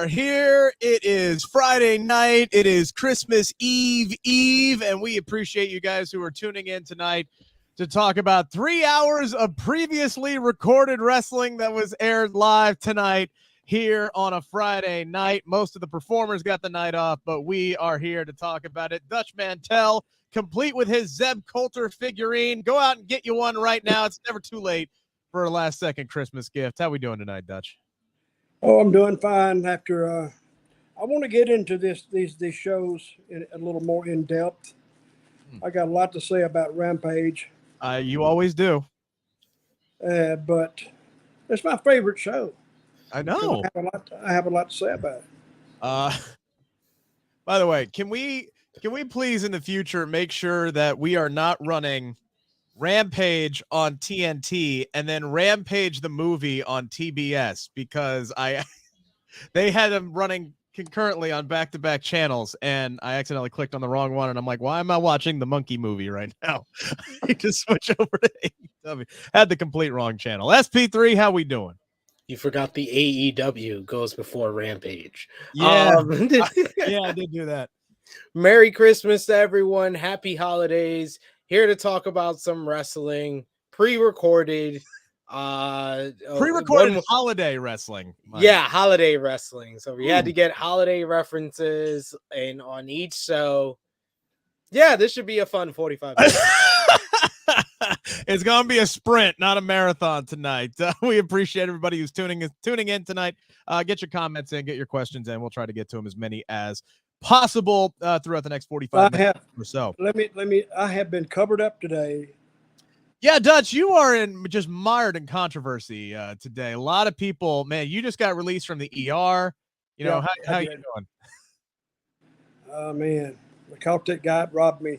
are here. It is Friday night. It is Christmas Eve, and we appreciate you guys who are tuning in tonight to talk about 3 hours of previously recorded wrestling that was aired live tonight here on a Friday night. Most of the performers got the night off, but we are here to talk about it. Dutch Mantell, complete with his Zeb Coulter figurine. Go out and get you one right now. It's never too late for a last-second Christmas gift. How we doing tonight, Dutch? Oh, I'm doing fine. After I want to get into these shows a little more in depth. I got a lot to say about Rampage. You always do. But it's my favorite show. I know. I have a lot to say about it. By the way, can we please in the future make sure that we are not running Rampage on TNT and then Rampage the movie on TBS, because they had them running concurrently on back-to-back channels and I accidentally clicked on the wrong one and I'm like, why am I watching the monkey movie right now? I just switch over to AEW. Had the complete wrong channel. SP3, how we doing? You forgot the AEW goes before Rampage. Yeah, I did do that. Merry Christmas to everyone. Happy holidays. Here to talk about some wrestling, pre-recorded holiday wrestling. Yeah, holiday wrestling. So we had to get holiday references and on each show. Yeah, this should be a fun 45 minutes. It's gonna be a sprint, not a marathon tonight. We appreciate everybody who's tuning in tonight. Get your comments in, get your questions in. We'll try to get to them as many as possible throughout the next 45 minutes or so. I have been covered up today. Yeah, Dutch, you are just mired in controversy today. A lot of people, man, you just got released from the ER. You know, how you doing? Oh man, the Celtic guy robbed me.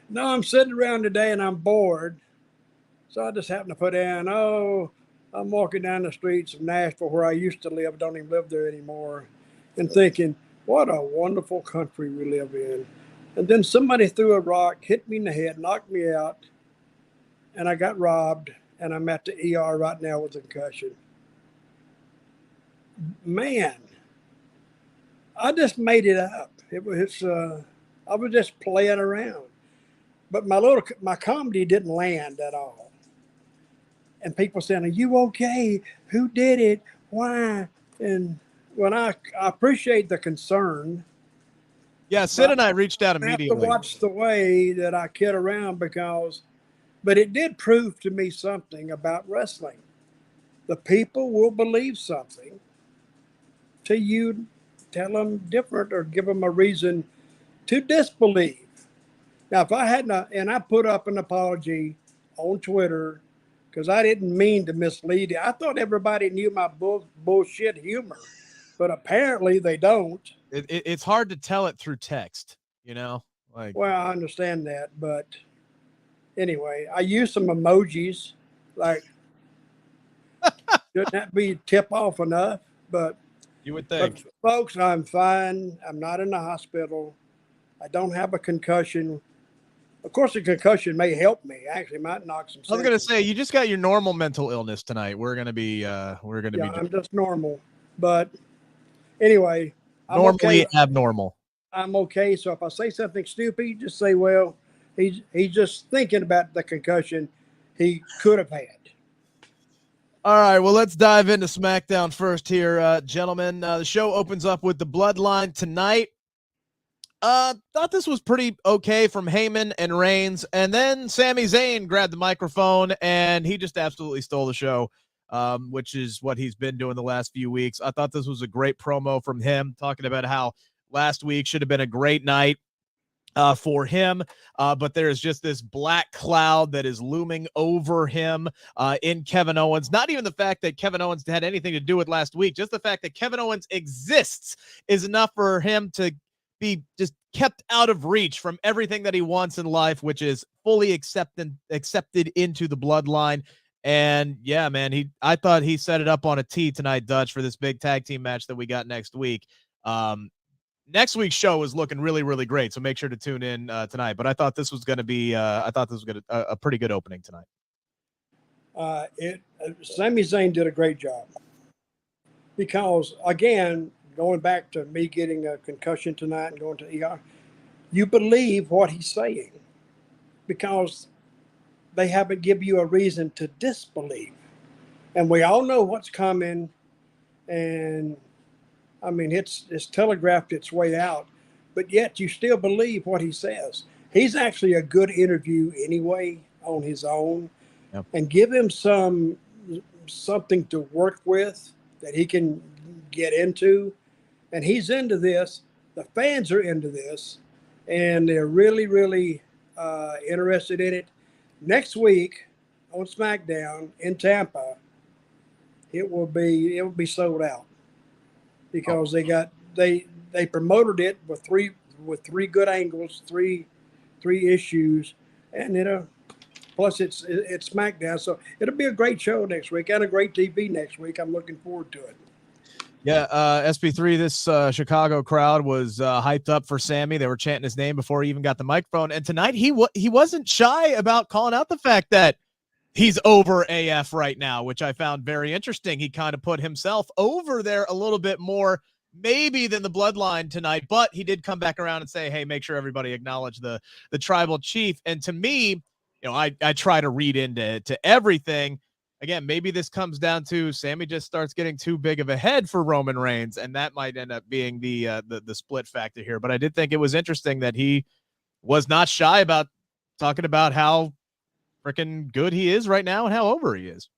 No, I'm sitting around today and I'm bored. So I just happened to put in, I'm walking down the streets of Nashville where I used to live, don't even live there anymore, and thinking, what a wonderful country we live in. And then somebody threw a rock, hit me in the head, knocked me out, and I got robbed, and I'm at the ER right now with a concussion. Man, I just made it up. I was just playing around. But my comedy didn't land at all. And people saying, are you okay? Who did it? Why? And when I appreciate the concern. Yeah, Sid and I reached out immediately. I have to watch the way that I kid around but it did prove to me something about wrestling. The people will believe something till you tell them different or give them a reason to disbelieve. Now, if I hadn't, and I put up an apology on Twitter because I didn't mean to mislead you. I thought everybody knew my bullshit humor, but apparently they don't. It's hard to tell it through text, you know? Well, I understand that, but anyway, I use some emojis. Like, shouldn't that be tip-off enough? But you would think. But folks, I'm fine. I'm not in the hospital. I don't have a concussion. Of course, a concussion may help me. Actually, might knock some sense. I was going to say, you just got your normal mental illness tonight. We're going to be, I'm just normal. But anyway, normally abnormal. I'm okay. So if I say something stupid, just say, well, he's just thinking about the concussion he could have had. All right, well, let's dive into SmackDown first here, gentlemen. The show opens up with the Bloodline tonight. Thought this was pretty okay from Heyman and Reigns, and then Sami Zayn grabbed the microphone and he just absolutely stole the show, which is what he's been doing the last few weeks. I thought this was a great promo from him, talking about how last week should have been a great night for him, but there's just this black cloud that is looming over him in Kevin Owens. Not even the fact that Kevin Owens had anything to do with last week, just the fact that Kevin Owens exists is enough for him to be just kept out of reach from everything that he wants in life, which is fully accepted into the Bloodline. And yeah, man, I thought he set it up on a tee tonight, Dutch, for this big tag team match that we got next week. Next week's show is looking really, really great, so make sure to tune in tonight. But I thought this was going to be, a pretty good opening tonight. Sami Zayn did a great job. Because, again, going back to me getting a concussion tonight and going to ER, you believe what he's saying because they haven't given you a reason to disbelieve. And we all know what's coming. And, I mean, it's telegraphed its way out. But yet you still believe what he says. He's actually a good interview anyway on his own. Yep. And give him something to work with that he can get into. And he's into this. The fans are into this. And they're really, really interested in it. Next week on SmackDown in Tampa, it will be sold out because they promoted it with three good angles, three issues, and plus it's SmackDown, so it'll be a great show next week and a great TV next week. I'm looking forward to it. Yeah, SP3, this Chicago crowd was hyped up for Sammy. They were chanting his name before he even got the microphone. And tonight he wasn't shy about calling out the fact that he's over AF right now, which I found very interesting. He kind of put himself over there a little bit more maybe than the Bloodline tonight, but he did come back around and say, hey, make sure everybody acknowledge the tribal chief. And to me, I try to read into everything. Again, maybe this comes down to Sammy just starts getting too big of a head for Roman Reigns, and that might end up being the split factor here. But I did think it was interesting that he was not shy about talking about how freaking good he is right now and how over he is.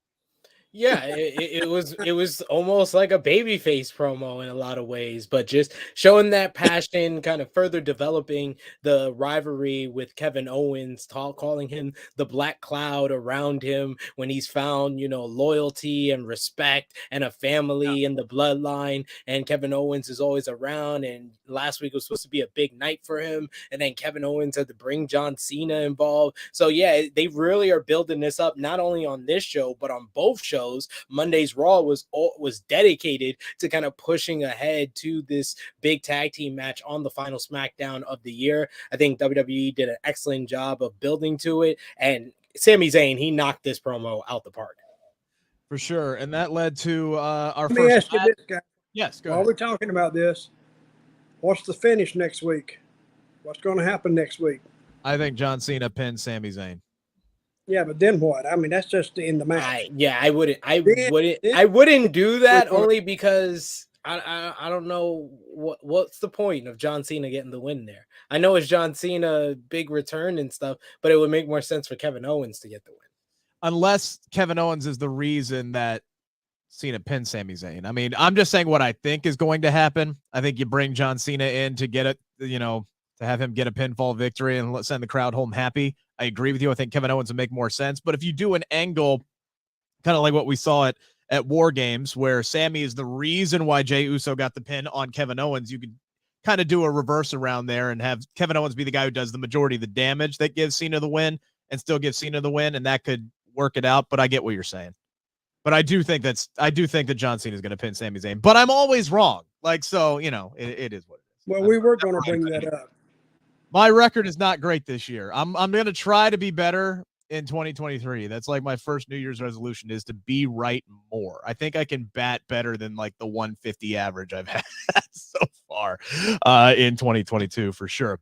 Yeah, it was almost like a babyface promo in a lot of ways, but just showing that passion, kind of further developing the rivalry with Kevin Owens, calling him the black cloud around him when he's found, loyalty and respect and a family in the bloodline. And Kevin Owens is always around. And last week was supposed to be a big night for him. And then Kevin Owens had to bring John Cena involved. So yeah, they really are building this up, not only on this show, but on both shows. Monday's Raw was dedicated to kind of pushing ahead to this big tag team match on the final SmackDown of the year. I think WWE did an excellent job of building to it, and Sami Zayn, he knocked this promo out the park. For sure, and that led to our Let first. me ask you this, guy. Yes, go While ahead. we're talking about this, what's the finish next week? What's going to happen next week? I think John Cena pins Sami Zayn. Yeah, but then what? I mean, that's just in the match. I wouldn't do that only because I don't know what's the point of John Cena getting the win there. I know it's John Cena big return and stuff, but it would make more sense for Kevin Owens to get the win. Unless Kevin Owens is the reason that Cena pins Sami Zayn. I mean, I'm just saying what I think is going to happen. I think you bring John Cena in to get it, to have him get a pinfall victory and send the crowd home happy. I agree with you. I think Kevin Owens would make more sense. But if you do an angle, kind of like what we saw at War Games, where Sammy is the reason why Jey Uso got the pin on Kevin Owens, you could kind of do a reverse around there and have Kevin Owens be the guy who does the majority of the damage that gives Cena the win and still gives Cena the win, and that could work it out. But I get what you're saying. But I do think that John Cena is going to pin Sami Zayn. But I'm always wrong. It is what it is. Well, we were going to bring that up. My record is not great this year. I'm going to try to be better in 2023. That's like my first New Year's resolution, is to be right more. I think I can bat better than like the 150 average I've had so far in 2022 for sure.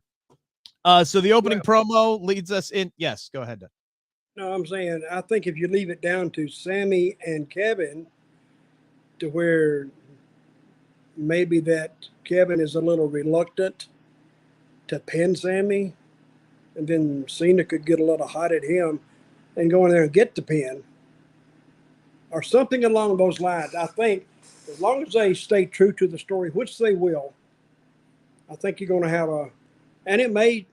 So the opening promo leads us in. Yes, go ahead. No, I'm saying I think if you leave it down to Sammy and Kevin, to where maybe that Kevin is a little reluctant to pin Sammy, and then Cena could get a little hot at him and go in there and get the pin, or something along those lines. I think as long as they stay true to the story, which they will, I think you're going to have and it may,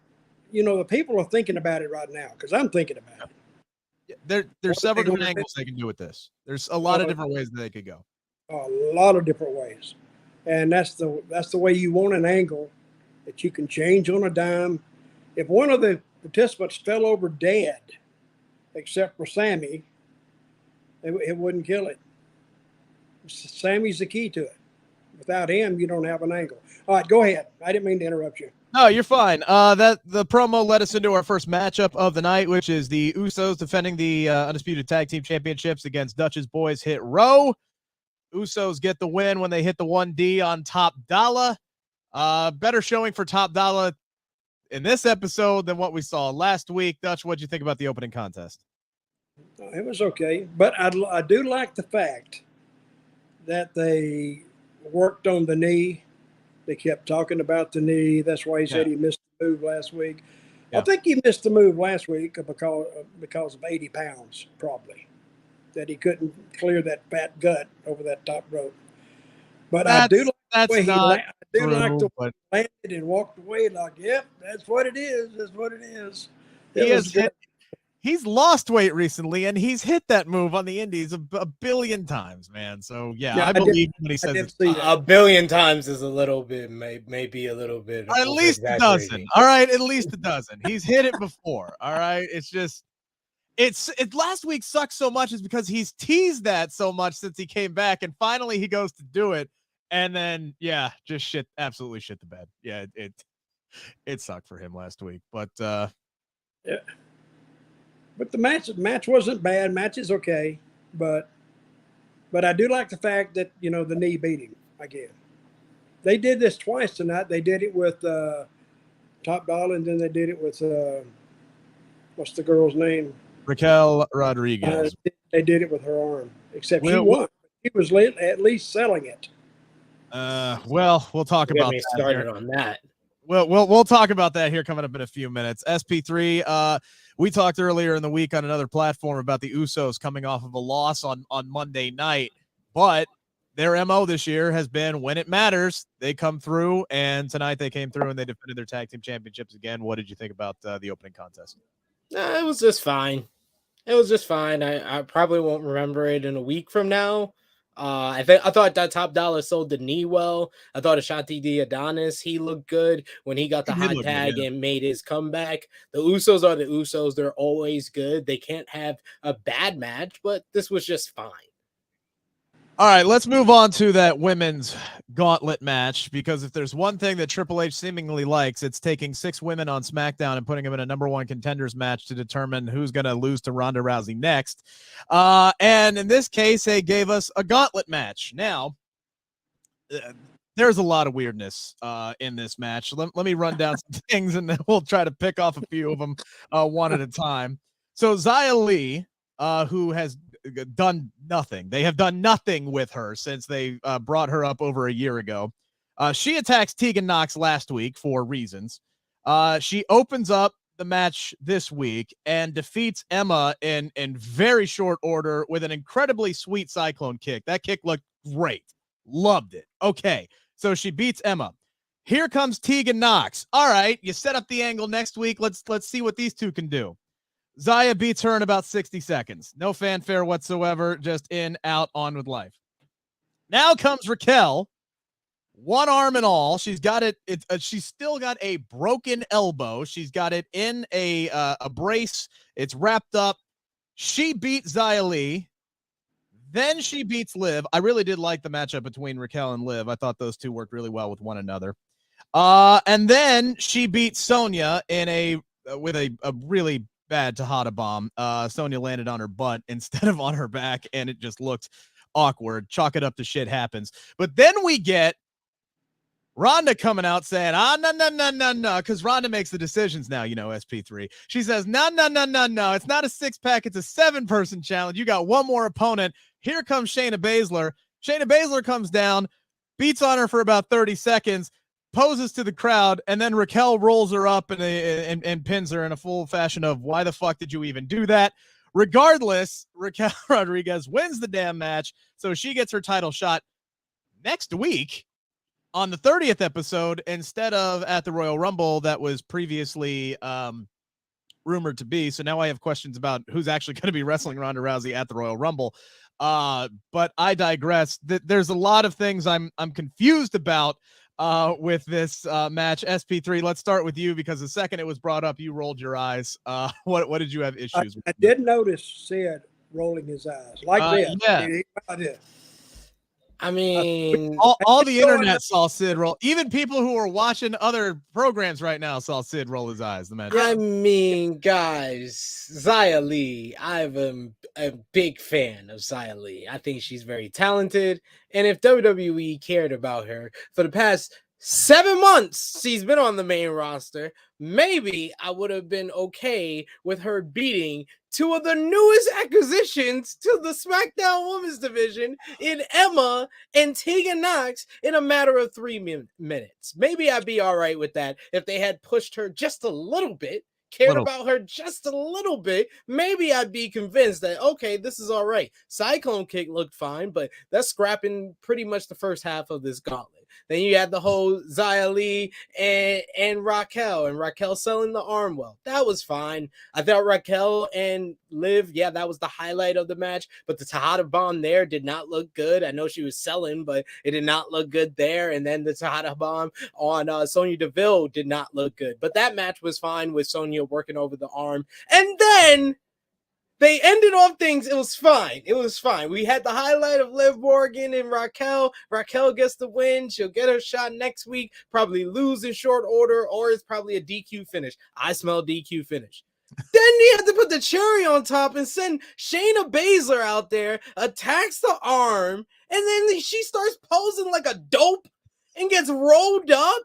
the people are thinking about it right now, because I'm thinking about it. There's several different angles they can do with this. There's a lot of different ways that they could go. A lot of different ways. And that's the way you want an angle, that you can change on a dime. If one of the participants fell over dead, except for Sammy, it wouldn't kill it. Sammy's the key to it. Without him, you don't have an angle. All right, go ahead. I didn't mean to interrupt you. No, you're fine. That the promo led us into our first matchup of the night, which is the Usos defending the Undisputed Tag Team Championships against Dutch's Boys Hit Row. Usos get the win when they hit the 1D on Top Dollar. Better showing for Top Dollar in this episode than what we saw last week. Dutch, what'd you think about the opening contest? It was okay, but I do like the fact that they worked on the knee. They kept talking about the knee. That's why he said he missed the move last week. I think he missed the move last week because of 80 pounds, probably, that he couldn't clear that fat gut over that top rope. But I do like the way he landed and walked away like, yep, that's what it is. That's what it is. He's lost weight recently, and he's hit that move on the indies a billion times, man. So, I believe when he says a billion times is a little bit, maybe a little bit. At least a dozen. All right, at least a dozen. He's hit it before. All right, it's just last week sucked so much is because he's teased that so much since he came back, and finally he goes to do it, and then just absolutely shit the bed. Yeah, it sucked for him last week, but yeah. But the match wasn't bad. Match is okay, but I do like the fact that the knee beat him again. They did this twice tonight. They did it with Top Dollar, and then they did it with what's the girl's name? Raquel Rodriguez. They did it with her arm, except she won. She was at least selling it. Well, we'll talk about that. Started on that. We'll talk about that here coming up in a few minutes. SP3, we talked earlier in the week on another platform about the Usos coming off of a loss on Monday night, but their MO this year has been when it matters, they come through, and tonight they came through and they defended their tag team championships again. What did you think about the opening contest? It was just fine. I probably won't remember it in a week from now. I thought that Top Dollar sold the knee well. I thought Ashanti D Adonis, he looked good when he got the hot tag and made his comeback. The Usos are the Usos. They're always good. They can't have a bad match, but this was just fine. All right, let's move on to that women's gauntlet match, because if there's one thing that Triple H seemingly likes, it's taking 6 women on SmackDown and putting them in a number 1 contenders match to determine who's going to lose to Ronda Rousey next. And in this case, they gave us a gauntlet match. Now, there's a lot of weirdness in this match. Let me run down some things, and then we'll try to pick off a few of them one at a time. So Xia Li, who has done nothing. They have done nothing with her since they brought her up over a year ago. She attacks Tegan Nox last week for reasons. She opens up the match this week and defeats Emma in very short order with an incredibly sweet cyclone kick. That kick looked great. Loved it. Okay, so she beats Emma. Here comes Tegan Nox. All right, you set up the angle next week. Let's see what these two can do. Xia beats her in about 60 seconds. No fanfare whatsoever. Just in, out, on with life. Now comes Raquel. One arm and all. She's got it. She's still got a broken elbow. She's got it in a brace. It's wrapped up. She beat Xia Li. Then she beats Liv. I really did like the matchup between Raquel and Liv. I thought those two worked really well with one another. And then she beat Sonya with a really bad Tejada bomb. Sonya landed on her butt instead of on her back, and it just looked awkward. Chalk it up to shit happens. But then we get Ronda coming out saying, no, because Ronda makes the decisions now, SP3. She says, no, it's not a 6-pack, it's a 7-person challenge. You got one more opponent. Here comes Shayna Baszler. Shayna Baszler comes down, beats on her for about 30 seconds, poses to the crowd, and then Raquel rolls her up and pins her in a full fashion of, why the fuck did you even do that? Regardless, Raquel Rodriguez wins the damn match, so she gets her title shot next week on the 30th episode instead of at the Royal Rumble that was previously rumored to be. So now I have questions about who's actually going to be wrestling Ronda Rousey at the Royal Rumble. But I digress. There's a lot of things I'm confused about with this match. SP3, let's start with you, because the second it was brought up, you rolled your eyes. What did you have issues with? I did notice Sid rolling his eyes like this. Yeah. I mean, all the internet saw Sid roll. Even people who are watching other programs right now saw Sid roll his eyes. The match. I mean, guys, Xia Li, I'm a big fan of Xia Li. I think she's very talented. And if WWE cared about her for the past 7 months, she's been on the main roster, maybe I would have been okay with her beating two of the newest acquisitions to the SmackDown Women's Division in Emma and Tegan Knox in a matter of 3 minutes. Maybe I'd be all right with that if they had pushed her just a little bit, cared about her just a little bit. Maybe I'd be convinced that, okay, this is all right. Cyclone Kick looked fine, but that's scrapping pretty much the first half of this gauntlet. Then you had the whole Xia Li and Raquel selling the arm well. That was fine. I thought Raquel and Liv, yeah, that was the highlight of the match, but the Tejada bomb there did not look good. I know she was selling, but it did not look good there. And then the Tejada bomb on Sonya Deville did not look good. But that match was fine with Sonya working over the arm. And then they ended off things. It was fine. It was fine. We had the highlight of Liv Morgan and Raquel. Raquel gets the win. She'll get her shot next week, probably lose in short order, or it's probably a DQ finish. I smell DQ finish. Then you have to put the cherry on top and send Shayna Baszler out there, attacks the arm, and then she starts posing like a dope and gets rolled up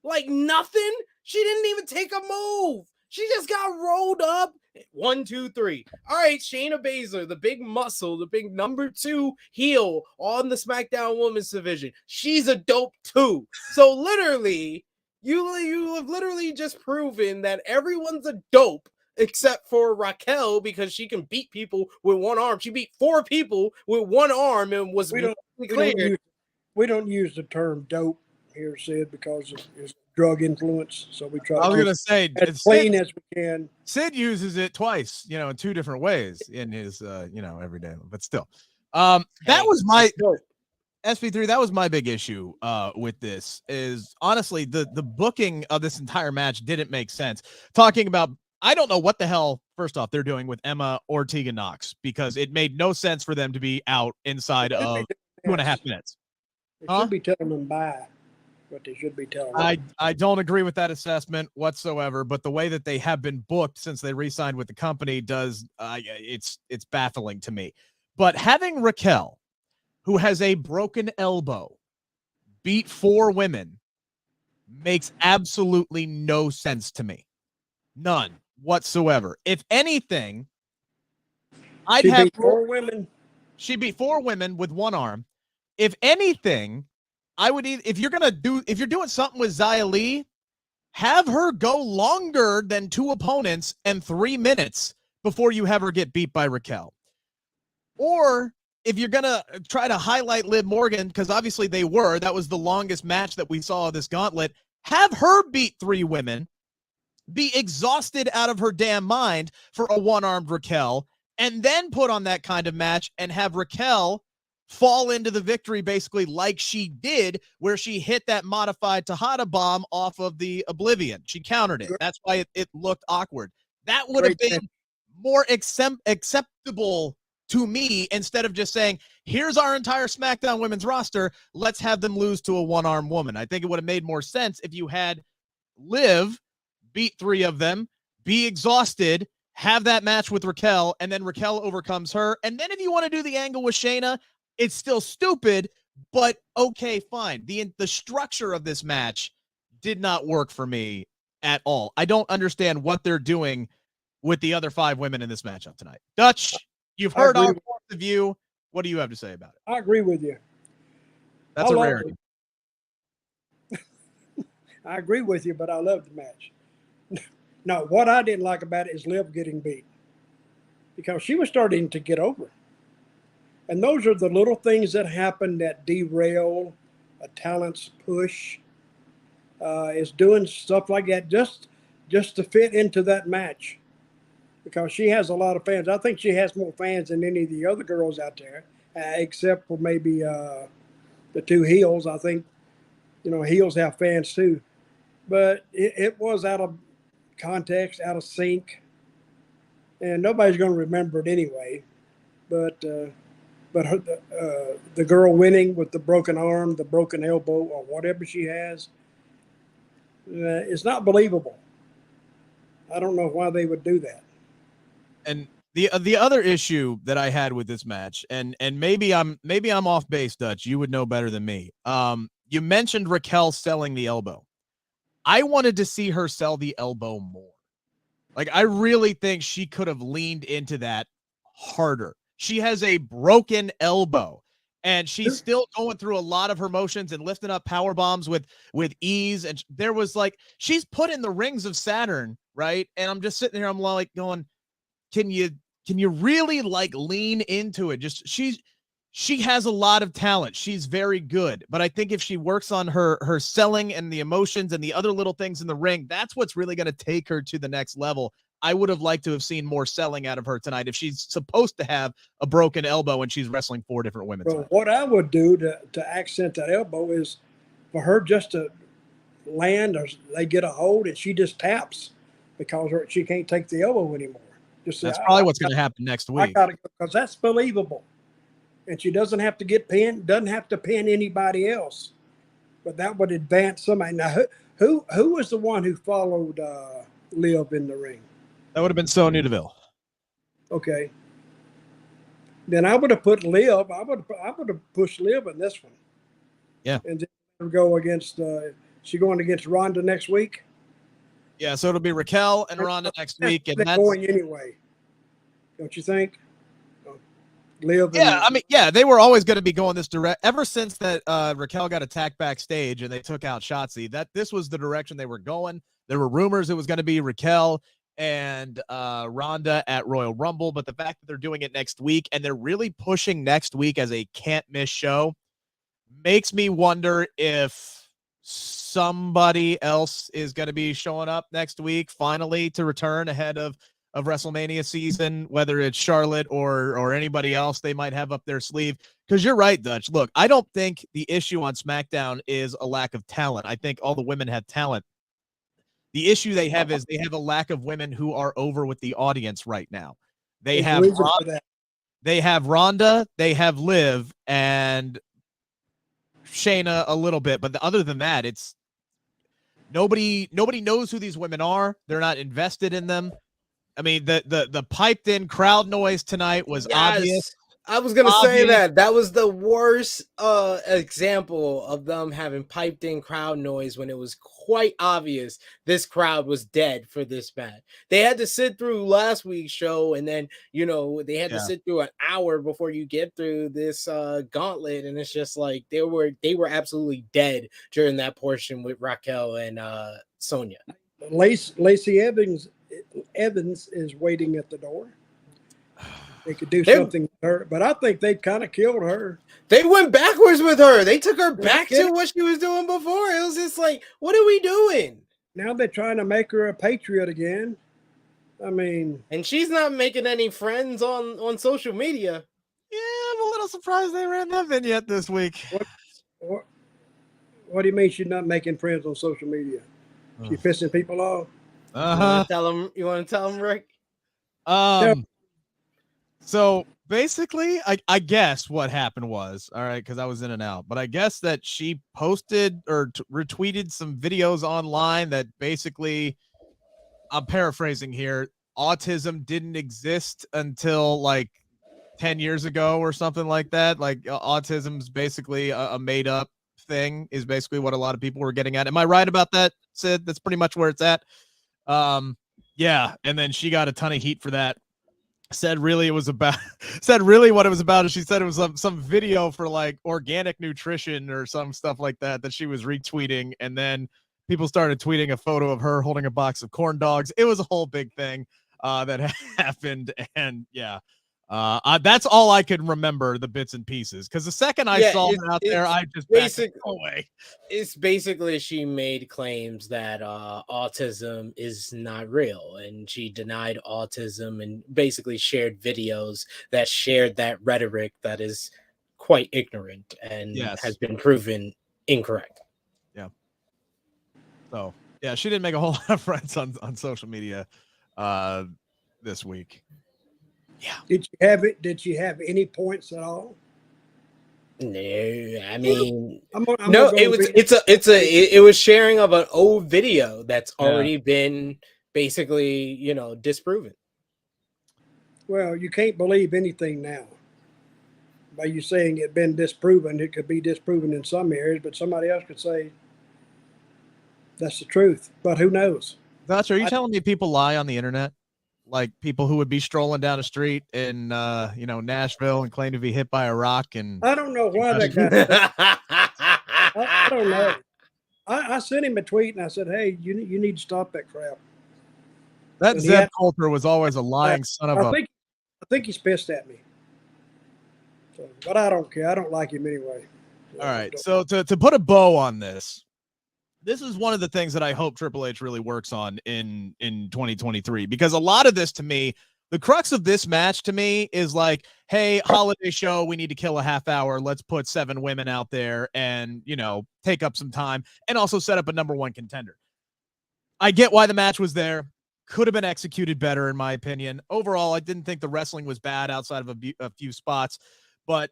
like nothing. She didn't even take a move. She just got rolled up. 1, 2, 3. All right, Shayna Baszler, the big muscle, the big number 2 heel on the SmackDown Women's Division. She's a dope too. So literally, you have literally just proven that everyone's a dope except for Raquel because she can beat people with one arm. She beat 4 people with one arm and was we don't use the term dope here, Sid, because of his drug influence. So we try. I was gonna say as clean as we can. Sid uses it twice, in 2 different ways in his, everyday. But still, that was my SP3. That was my big issue with this. Is honestly the booking of this entire match didn't make sense. Talking about, I don't know what the hell. First off, they're doing with Emma or Tegan Knox because it made no sense for them to be out inside of 2.5 minutes. They should be telling them bye. What they should be telling them. I don't agree with that assessment whatsoever, but the way that they have been booked since they re-signed with the company does it's baffling to me. But having Raquel, who has a broken elbow, beat 4 women makes absolutely no sense to me. None whatsoever. If anything, I'd have beat 4 women. She beat 4 women with one arm. If anything, I would if you're doing something with Xia Li, have her go longer than 2 opponents and 3 minutes before you have her get beat by Raquel. Or if you're gonna try to highlight Liv Morgan, because obviously that was the longest match that we saw of this gauntlet, have her beat 3 women, be exhausted out of her damn mind for a one-armed Raquel, and then put on that kind of match and have Raquel fall into the victory basically like she did, where she hit that modified Tejada bomb off of the Oblivion. She countered it. That's why it looked awkward. That would have been more acceptable to me, instead of just saying, here's our entire SmackDown women's roster, let's have them lose to a one-armed woman. I think it would have made more sense if you had Liv beat 3 of them, be exhausted, have that match with Raquel, and then Raquel overcomes her. And then if you want to do the angle with Shayna, it's still stupid, but okay, fine. The structure of this match did not work for me at all. I don't understand what they're doing with the other 5 women in this matchup tonight. Dutch, you've heard all points of view. What do you have to say about it? I agree with you. That's a rarity. I agree with you, but I love the match. No, what I didn't like about it is Liv getting beat, because she was starting to get over. And those are the little things that happen that derail a talent's push. Is doing stuff like that just to fit into that match, because she has a lot of fans. I think she has more fans than any of the other girls out there, except for maybe the 2 heels. I think, heels have fans too. But it was out of context, out of sync, and nobody's going to remember it anyway. But But the girl winning with the broken arm, the broken elbow, or whatever she has, it's not believable. I don't know why they would do that. And the other issue that I had with this match, and maybe I'm off base, Dutch. You would know better than me. You mentioned Raquel selling the elbow. I wanted to see her sell the elbow more. Like, I really think she could have leaned into that harder. She has a broken elbow, and she's still going through a lot of her motions and lifting up power bombs with ease. And there was like, she's put in the rings of Saturn, right? And I'm just sitting here, I'm like going, can you really like lean into it? Just she has a lot of talent. She's very good, but I think if she works on her selling and the emotions and the other little things in the ring, that's what's really going to take her to the next level. I would have liked to have seen more selling out of her tonight if she's supposed to have a broken elbow and she's wrestling 4 different women. Well, what I would do to accent that elbow is for her just to land, or they get a hold and she just taps because she can't take the elbow anymore. Just that's probably what's going to happen next week. I gotta go, because that's believable. And she doesn't have to get pinned, doesn't have to pin anybody else. But that would advance somebody. Now, who was the one who followed Liv in the ring? That would have been Sonya Deville. Okay. Then I would have put Liv. I would have pushed Liv in this one. Yeah. And then go against. She going against Ronda next week. Yeah, so it'll be Raquel and Ronda next week, and that's going anyway. Don't you think? Liv. Yeah, I mean, yeah, they were always going to be going this direct ever since that Raquel got attacked backstage and they took out Shotzi. That this was the direction they were going. There were rumors it was going to be Raquel and Ronda at Royal Rumble, but the fact that they're doing it next week and they're really pushing next week as a can't miss show makes me wonder if somebody else is going to be showing up next week finally to return ahead of WrestleMania season, whether it's Charlotte or anybody else they might have up their sleeve. Because you're right, Dutch. Look, I don't think the issue on SmackDown is a lack of talent. I think all the women have talent. The issue they have is they have a lack of women who are over with the audience right now. They have Ronda, they have Liv, and Shayna a little bit, but other than that, it's nobody knows who these women are. They're not invested in them. I mean, the piped in crowd noise tonight was obvious. I was gonna say that was the worst example of them having piped in crowd noise when it was quite obvious this crowd was dead for this match. They had to sit through last week's show, and then they had to sit through an hour before you get through this gauntlet, and it's just like they were absolutely dead during that portion with Raquel and Sonya. Lacey Evans is waiting at the door. They could do something with her, but I think they kind of killed her. They went backwards with her. They took her back to what she was doing before. It was just like, what are we doing? Now they're trying to make her a patriot again. I mean, and she's not making any friends on social media. Yeah, I'm a little surprised they ran that vignette this week. What do you mean she's not making friends on social media? She pissing people off? You want to tell them, Rick? So basically, I guess what happened was, all right, because I was in and out, but I guess that she posted or retweeted some videos online that basically, I'm paraphrasing here, autism didn't exist until like 10 years ago or something like that. Like autism's basically a made up thing is basically what a lot of people were getting at. Am I right about that, Sid? That's pretty much where it's at. Yeah, and then she got a ton of heat for that. Said really what it was about is she said it was some video for like organic nutrition or some stuff like that she was retweeting, and then people started tweeting a photo of her holding a box of corn dogs. It was a whole big thing that happened, and that's all I could remember, the bits and pieces, because the second I saw it out there, I just basically away. It's basically she made claims that autism is not real, and she denied autism and basically shared videos that shared that rhetoric that is quite ignorant and has been proven incorrect. Yeah. So yeah, she didn't make a whole lot of friends on social media this week. Yeah. Did you have it? Did you have any points at all? No, I mean, I'm no. gonna It go was read it was sharing of an old video that's already been basically disproven. Well, you can't believe anything now. By you saying it been disproven, it could be disproven in some areas, but somebody else could say that's the truth. But who knows? Dutch, are you telling me people lie on the internet? Like people who would be strolling down a street in Nashville and claim to be hit by a rock and I don't know why that guy. I don't know. I sent him a tweet and I said, "Hey, you need to stop that crap." that And Zeb Coulter was always a lying son of a. I think he's pissed at me. So, but I don't care. I don't like him anyway. All right. So to put a bow on this is one of the things that I hope Triple H really works on in 2023, because a lot of this, to me, the crux of this match to me is like, hey, holiday show, we need to kill a half hour. Let's put 7 women out there and, take up some time and also set up a number 1 contender. I get why the match was there. Could have been executed better, in my opinion. Overall, I didn't think the wrestling was bad outside of a few spots, but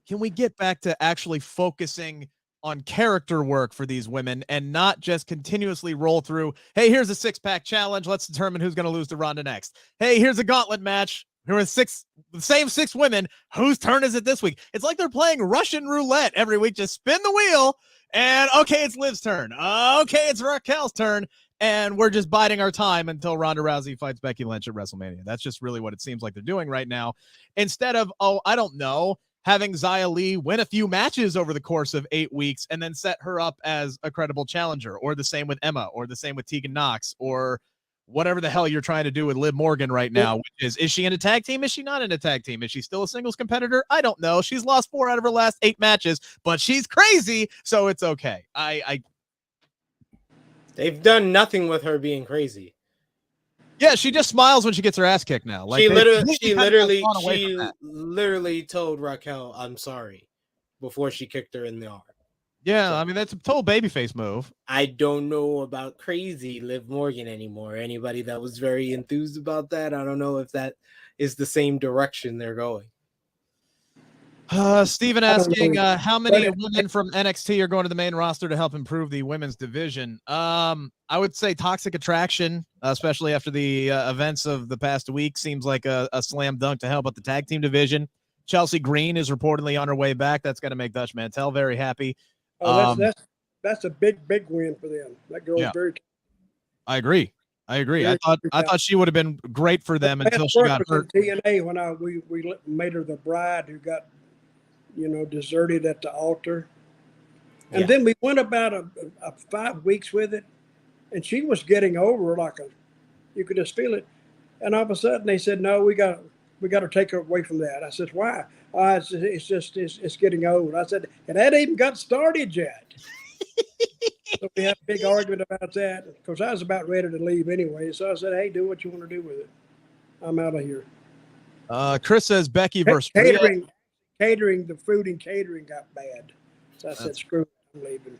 can we get back to actually focusing on character work for these women and not just continuously roll through, hey, here's a 6-pack challenge. Let's determine who's going to lose to Ronda next. Hey, here's a gauntlet match. Here are the same 6 women. Whose turn is it this week? It's like they're playing Russian roulette every week. Just spin the wheel and okay, it's Liv's turn. Okay, it's Raquel's turn. And we're just biding our time until Ronda Rousey fights Becky Lynch at WrestleMania. That's just really what it seems like they're doing right now. Instead of, I don't know, having Xia Li win a few matches over the course of 8 weeks and then set her up as a credible challenger, or the same with Emma, or the same with Tegan Nox, or whatever the hell you're trying to do with Liv Morgan right now, which is she in a tag team? Is she not in a tag team? Is she still a singles competitor? I don't know. She's lost 4 out of her last 8 matches, but she's crazy, so it's okay. They've done nothing with her being crazy. Yeah, she just smiles when she gets her ass kicked now. Like she literally told Raquel, "I'm sorry," before she kicked her in the arm. Yeah, so, I mean, that's a total babyface move. I don't know about crazy Liv Morgan anymore. Anybody that was very enthused about that, I don't know if that is the same direction they're going. Steven asking, how many women from NXT are going to the main roster to help improve the women's division? I would say Toxic Attraction, especially after the events of the past week, seems like a slam dunk to help out the tag team division. Chelsea Green is reportedly on her way back. That's going to make Dutch Mantell very happy. Oh, that's a big win for them. That girl's very. I agree. I thought she would have been great for them until she got hurt. TNA when we made her the bride who got deserted at the altar. And then we went about a 5 weeks with it, and she was getting over you could just feel it. And all of a sudden they said, no, we got to take her away from that. I said, why? It's getting old. I said, it hadn't even got started yet. So we had a big argument about that. Of course, I was about ready to leave anyway. So I said, hey, do what you want to do with it. I'm out of here. Chris says Becky versus Catering, the food and catering got bad. So I said, screw it, I'm leaving.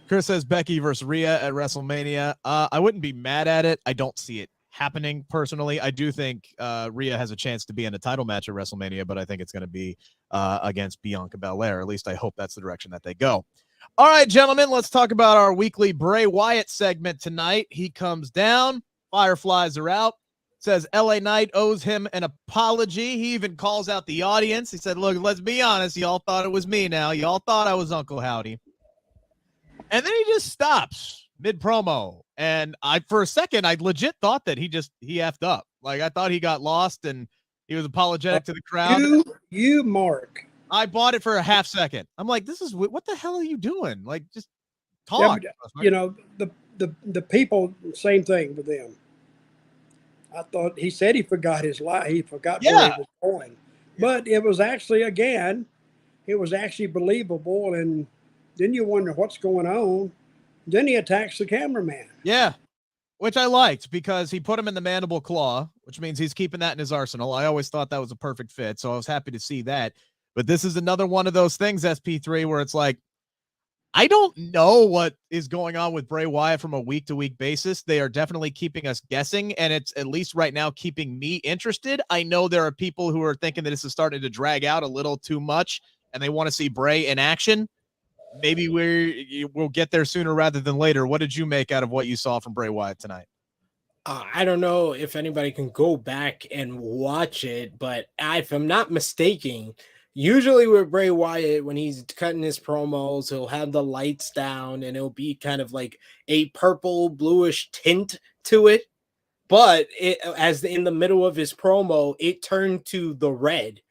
Chris says Becky versus Rhea at WrestleMania. I wouldn't be mad at it. I don't see it happening personally. I do think Rhea has a chance to be in a title match at WrestleMania, but I think it's going to be against Bianca Belair. At least I hope that's the direction that they go. All right, gentlemen, let's talk about our weekly Bray Wyatt segment tonight. He comes down. Fireflies are out. Says LA Knight owes him an apology. He even calls out the audience. He said, look, let's be honest. Y'all thought it was me now. Y'all thought I was Uncle Howdy. And then he just stops mid-promo. And for a second, I legit thought that he effed up. Like, I thought he got lost and he was apologetic to the crowd. You, Mark. I bought it for a half second. I'm like, what the hell are you doing? Like, just talk. Yeah, the people, same thing with them. I thought he said he forgot his lie. He forgot where he was going. But it was actually, believable. And then you wonder what's going on. Then he attacks the cameraman. Yeah, which I liked because he put him in the mandible claw, which means he's keeping that in his arsenal. I always thought that was a perfect fit. So I was happy to see that. But this is another one of those things, SP3, where it's like, I don't know what is going on with Bray Wyatt from a week-to-week basis. They are definitely keeping us guessing, and it's at least right now keeping me interested. I know there are people who are thinking that this is starting to drag out a little too much, and they want to see Bray in action. Maybe we'll get there sooner rather than later. What did you make out of what you saw from Bray Wyatt tonight? I don't know if anybody can go back and watch it, but if I'm not mistaken, usually with Bray Wyatt, when he's cutting his promos, he'll have the lights down and it'll be kind of like a purple bluish tint to it. But as in the middle of his promo, it turned to the red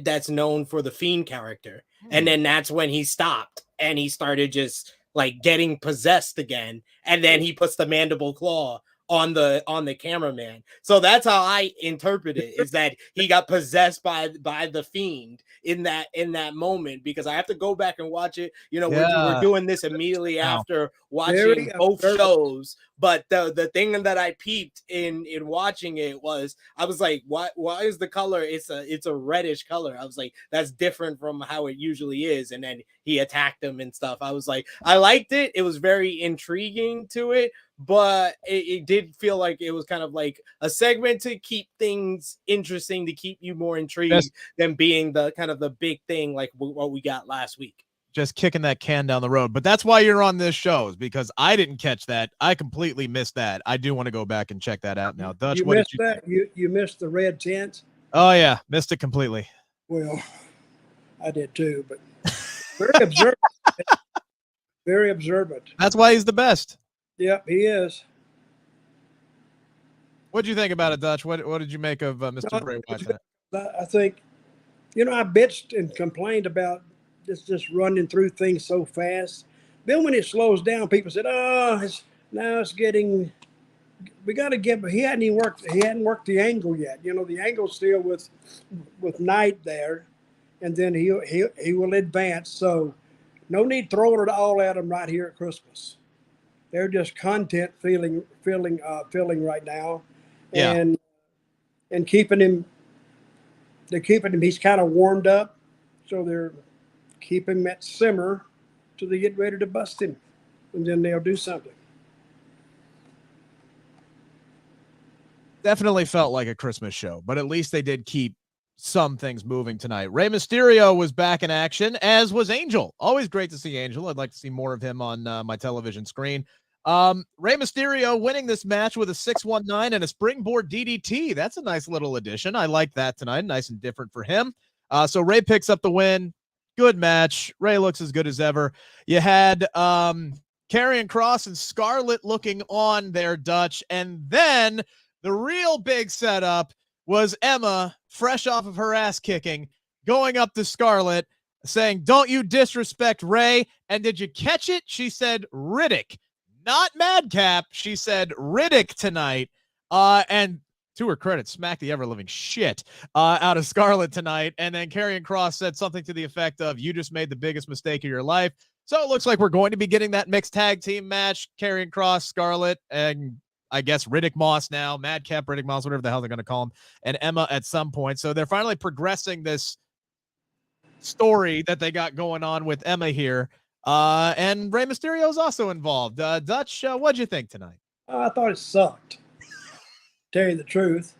that's known for the Fiend character. And then that's when he stopped and he started just like getting possessed again. And then he puts the mandible claw on the cameraman. So that's how I interpret it, is that he got possessed by the Fiend in that moment, because I have to go back and watch it. We're doing this immediately after watching both shows. But the thing that I peeped in watching it was, I was like, why is the color? It's a reddish color. I was like, that's different from how it usually is. And then he attacked him and stuff. I was like, I liked it. It was very intriguing to it. But it did feel like it was kind of like a segment to keep things interesting, to keep you more intrigued than being the kind of the big thing like what we got last week. Just kicking that can down the road. But that's why you're on this show, is because I didn't catch that. I completely missed that. I do want to go back and check that out now. Dutch, you what missed did you that? You missed the red tint? Oh, yeah. Missed it completely. Well, I did too, but very observant. Very observant. That's why he's the best. Yep, he is. What did you think about it, Dutch? What did you make of Mr. Bray Wyatt tonight? I think, I bitched and complained about just running through things so fast. Then when it slows down, people said, it's getting, we got to get, he hadn't worked the angle yet. The angle's still with Knight there, and then he will advance. So no need throwing it all at him right here at Christmas. They're just content filling right now. Yeah. And keeping him, he's kind of warmed up. So they're keeping him at simmer till they get ready to bust him. And then they'll do something. Definitely felt like a Christmas show, but at least they did keep some things moving tonight. Rey Mysterio was back in action, as was Angel. Always great to see Angel. I'd like to see more of him on my television screen. Rey Mysterio winning this match with a 619 and a springboard DDT. That's a nice little addition. I like that tonight. Nice and different for him. So Rey picks up the win. Good match. Rey looks as good as ever. You had Karrion Kross and Scarlett looking on there, Dutch. And then the real big setup was Emma, fresh off of her ass kicking, going up to Scarlett, saying, "Don't you disrespect Rey." And did you catch it? She said Riddick, not Madcap. She said Riddick tonight. And to her credit, smacked the ever-living shit out of Scarlett tonight. And then Karrion Kross said something to the effect of, "You just made the biggest mistake of your life." So it looks like we're going to be getting that mixed tag team match. Karrion Kross, Scarlett, and I guess Riddick Moss now, Madcap, Riddick Moss, whatever the hell they're going to call him, and Emma at some point. So they're finally progressing this story that they got going on with Emma here. And Rey Mysterio is also involved. Dutch, what'd you think tonight? I thought it sucked. Tell you the truth.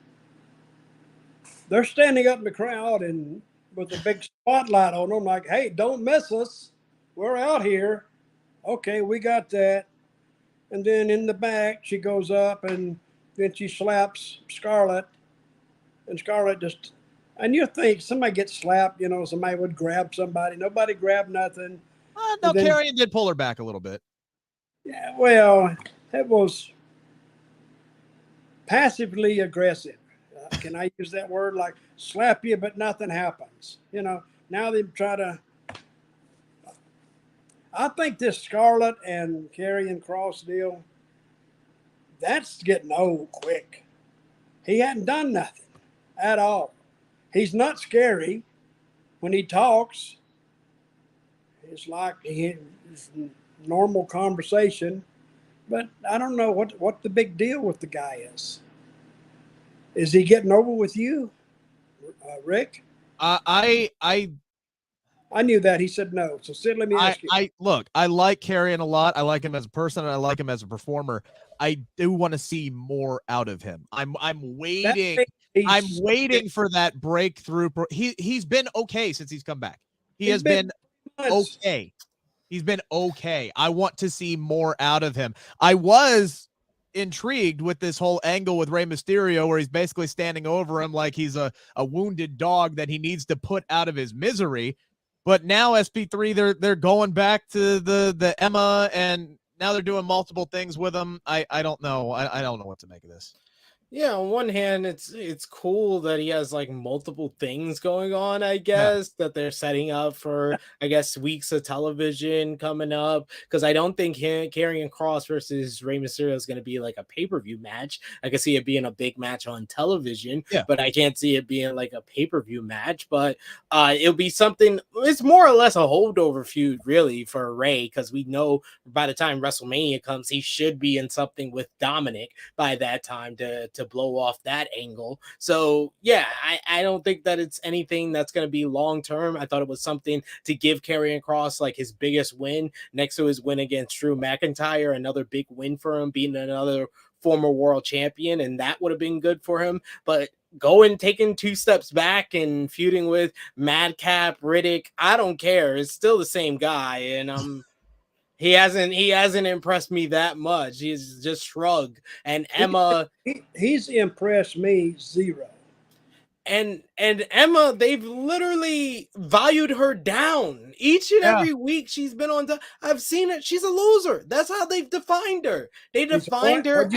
They're standing up in the crowd and with a big spotlight on them, like, "Hey, don't miss us. We're out here." Okay, we got that. And then in the back, she goes up and then she slaps Scarlett. And Scarlett just, and you think somebody gets slapped, somebody would grab somebody. Nobody grabbed nothing. No, Karrion did pull her back a little bit. Yeah, well, it was passively aggressive. Can I use that word? Like slap you, but nothing happens. Now they try to. I think this Scarlett and Karrion Kross deal, that's getting old quick. He hadn't done nothing at all. He's not scary when he talks. It's like it's normal conversation, but I don't know what the big deal with the guy is. Is he getting over with you, Rick? I knew that. He said no. So Sid, let me ask you. Look, I like Karrion a lot. I like him as a person and I like him as a performer. I do want to see more out of him. I'm waiting. I'm waiting for that breakthrough. He's been okay since he's come back. He's been okay. He's been okay. I want to see more out of him. I was intrigued with this whole angle with Rey Mysterio where he's basically standing over him like he's a wounded dog that he needs to put out of his misery. But now SP3, they're going back to the Emma, and now they're doing multiple things with him. I don't know. I don't know what to make of this. Yeah, on one hand, it's cool that he has like multiple things going on, I guess, that they're setting up for, I guess, weeks of television coming up. Because I don't think Karrion Kross versus Rey Mysterio is going to be like a pay-per-view match. I can see it being a big match on television, but I can't see it being like a pay-per-view match. But it'll be something, it's more or less a holdover feud, really, for Rey, because we know by the time WrestleMania comes, he should be in something with Dominic by that time to blow off that angle. So yeah, I don't think that it's anything that's going to be long term. I thought it was something to give Karrion Kross like his biggest win next to his win against Drew McIntyre, another big win for him, beating another former world champion, and that would have been good for him. But taking 2 steps back and feuding with Madcap, Riddick, I don't care. It's still the same guy, and He hasn't impressed me that much. He's just shrugged. And Emma, he's impressed me zero. And Emma, they've literally valued her down each and every week she's been on. I've seen it. She's a loser. That's how they've defined her. They defined her.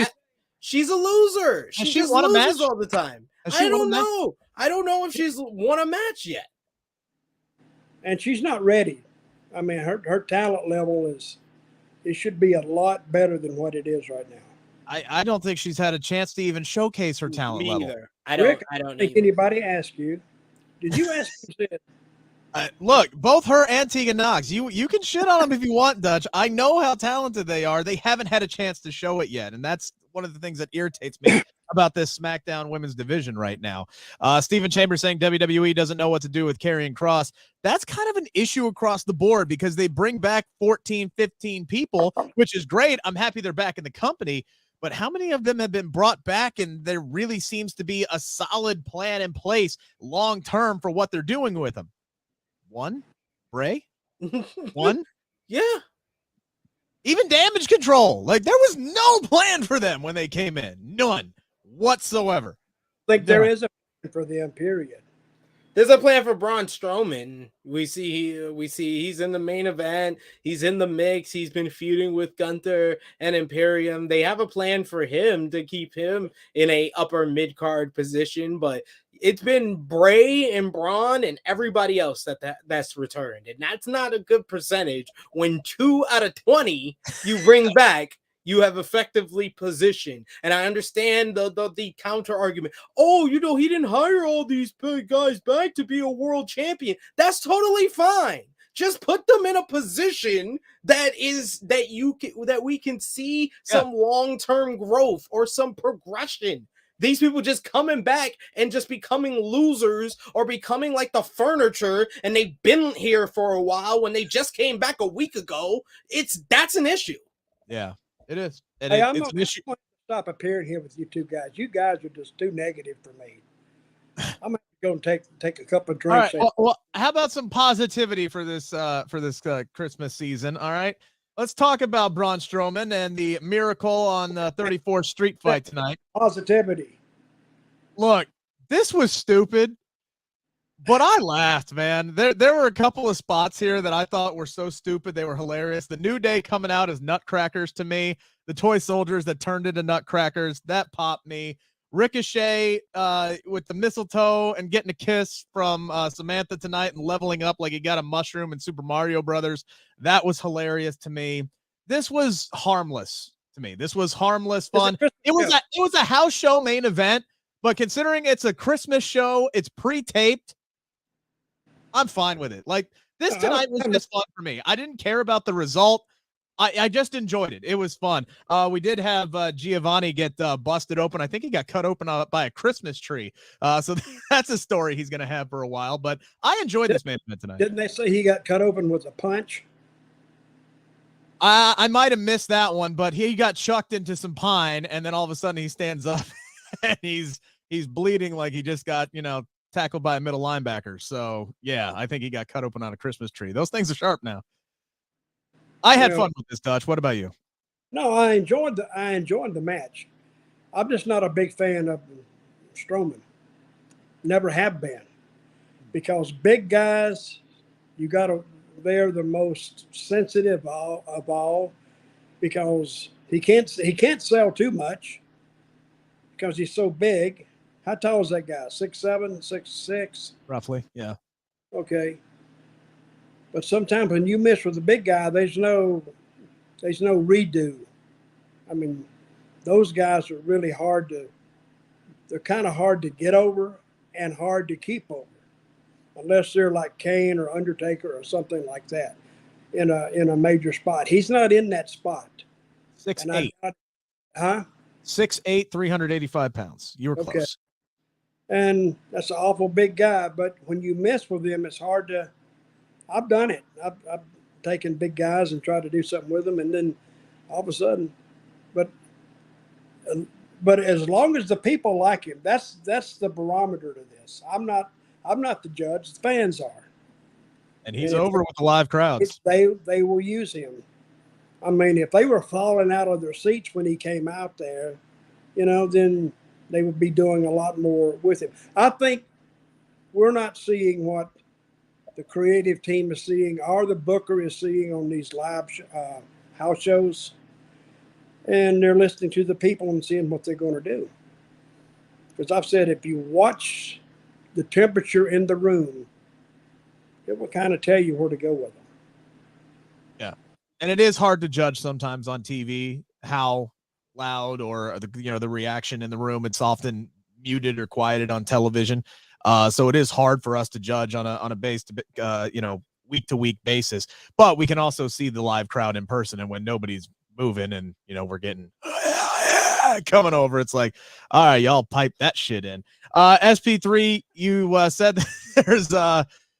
She's a loser. She just loses all the time. I don't know. I don't know if she's won a match yet. And she's not ready. I mean, her talent level it should be a lot better than what it is right now. I don't think she's had a chance to even showcase her talent level. Either. I don't think anybody asked you. Did you ask me? Look, both her and Tegan Knox, you can shit on them if you want, Dutch. I know how talented they are. They haven't had a chance to show it yet, and that's one of the things that irritates me about this SmackDown women's division right now. Stephen Chambers saying WWE doesn't know what to do with Karrion Kross. That's kind of an issue across the board because they bring back 14, 15 people, which is great. I'm happy they're back in the company, but how many of them have been brought back and there really seems to be a solid plan in place long-term for what they're doing with them? One? Bray? One? Yeah. Even Damage Control. Like, there was no plan for them when they came in. None whatsoever. Like, there is a plan for them, period. There's a plan for Braun Strowman. We see he's in the main event. He's in the mix. He's been feuding with Gunther and Imperium. They have a plan for him to keep him in a upper mid-card position, but it's been Bray and Braun and everybody else that's returned. And that's not a good percentage when 2 out of 20 you bring back. You have effectively positioned. And I understand the counter argument. Oh, he didn't hire all these guys back to be a world champion. That's totally fine. Just put them in a position that we can see some long-term growth or some progression. These people just coming back and just becoming losers or becoming like the furniture and they've been here for a while when they just came back a week ago. That's an issue. Yeah. It is. I'm going to stop appearing here with you two guys. You guys are just too negative for me. I'm going to go and take a couple of drinks. All right. Well, how about some positivity for this Christmas season? All right. Let's talk about Braun Strowman and the miracle on the 34th Street fight tonight. Positivity. Look, this was stupid, but I laughed, man. There were a couple of spots here that I thought were so stupid. They were hilarious. The New Day coming out as nutcrackers to me. The toy soldiers that turned into nutcrackers, that popped me. Ricochet with the mistletoe and getting a kiss from Samantha tonight and leveling up like he got a mushroom in Super Mario Brothers. That was hilarious to me. This was harmless to me. This was harmless fun. It was a house show main event, but considering it's a Christmas show, it's pre-taped. I'm fine with it. Like, this tonight was just fun for me. I didn't care about the result. I just enjoyed it. It was fun. We did have Giovanni get busted open. I think he got cut open by a Christmas tree. So that's a story he's going to have for a while. But I enjoyed this main event tonight. Didn't they say he got cut open with a punch? I might have missed that one, but he got chucked into some pine, and then all of a sudden he stands up and he's bleeding like he just got, tackled by a middle linebacker. So yeah, I think he got cut open on a Christmas tree. Those things are sharp now. I had fun with this, Dutch. What about you? No, I enjoyed the match. I'm just not a big fan of Strowman. Never have been, because big guys, they're the most sensitive of all, because he can't sell too much because he's so big. How tall is that guy? 6'7", 6'6"? Roughly, yeah. Okay. But sometimes when you miss with a big guy, there's no redo. I mean, those guys are really they're kind of hard to get over and hard to keep over, unless they're like Kane or Undertaker or something like that in a major spot. He's not in that spot. 6'8". Huh? 6'8", 385 pounds. You were close. And that's an awful big guy, but when you mess with him, it's hard to. I've done it. I've taken big guys and tried to do something with them, and then all of a sudden, but as long as the people like him, that's the barometer to this. I'm not the judge. The fans are. And he's over with the live crowds. They will use him. I mean, if they were falling out of their seats when he came out there, then they would be doing a lot more with him. I think we're not seeing what the creative team is seeing, or the booker is seeing on these live house shows, and they're listening to the people and seeing what they're going to do. Because I've said, if you watch the temperature in the room, it will kind of tell you where to go with them. Yeah, and it is hard to judge sometimes on TV how loud or the reaction in the room. It's often muted or quieted on television. So it is hard for us to judge on a week to week basis, but we can also see the live crowd in person. And when nobody's moving and, we're getting coming over, it's like, all right, y'all pipe that shit in. SP3, you said there's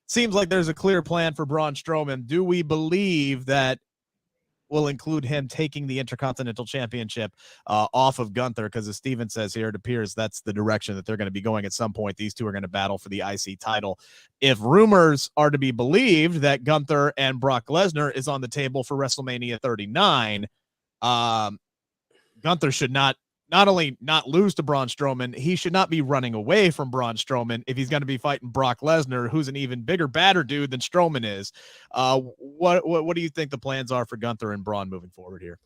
seems like there's a clear plan for Braun Strowman. Do we believe that will include him taking the Intercontinental Championship off of Gunther? Because as Steven says here, it appears that's the direction that they're going to be going at some point. These two are going to battle for the IC title. If rumors are to be believed that Gunther and Brock Lesnar is on the table for WrestleMania 39, Gunther should not only not lose to Braun Strowman, he should not be running away from Braun Strowman if he's going to be fighting Brock Lesnar, who's an even bigger, badder dude than Strowman is. What do you think the plans are for Gunther and Braun moving forward here?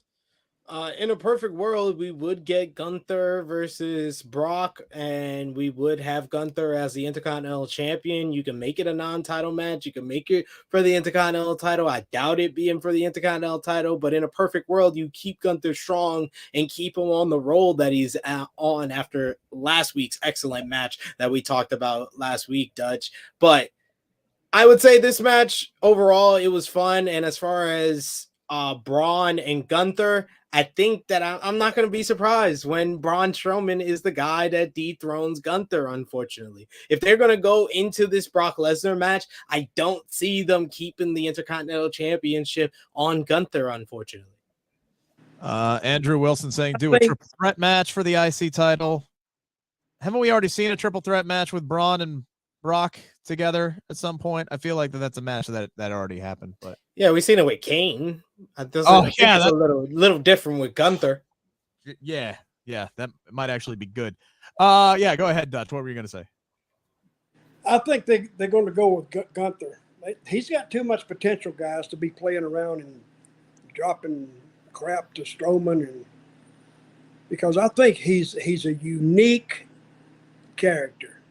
In a perfect world, we would get Gunther versus Brock, and we would have Gunther as the Intercontinental Champion. You can make it a non-title match. You can make it for the Intercontinental title. I doubt it being for the Intercontinental title, but in a perfect world, you keep Gunther strong and keep him on the roll that he's on after last week's excellent match that we talked about last week, Dutch. But I would say this match overall, it was fun. And as far as Braun and Gunther, I think that I'm not going to be surprised when Braun Strowman is the guy that dethrones Gunther, unfortunately. If they're going to go into this Brock Lesnar match, I don't see them keeping the Intercontinental Championship on Gunther, unfortunately. Andrew Wilson saying, do a triple threat match for the IC title. Haven't we already seen a triple threat match with Braun and Brock together at some point? I feel like that's a match that already happened, but yeah, we've seen it with Kane. It's a little different with Gunther. Yeah, that might actually be good. Yeah, go ahead, Dutch. What were you going to say? I think they're going to go with Gunther. He's got too much potential, guys, to be playing around and dropping crap to Strowman, and because I think he's a unique character.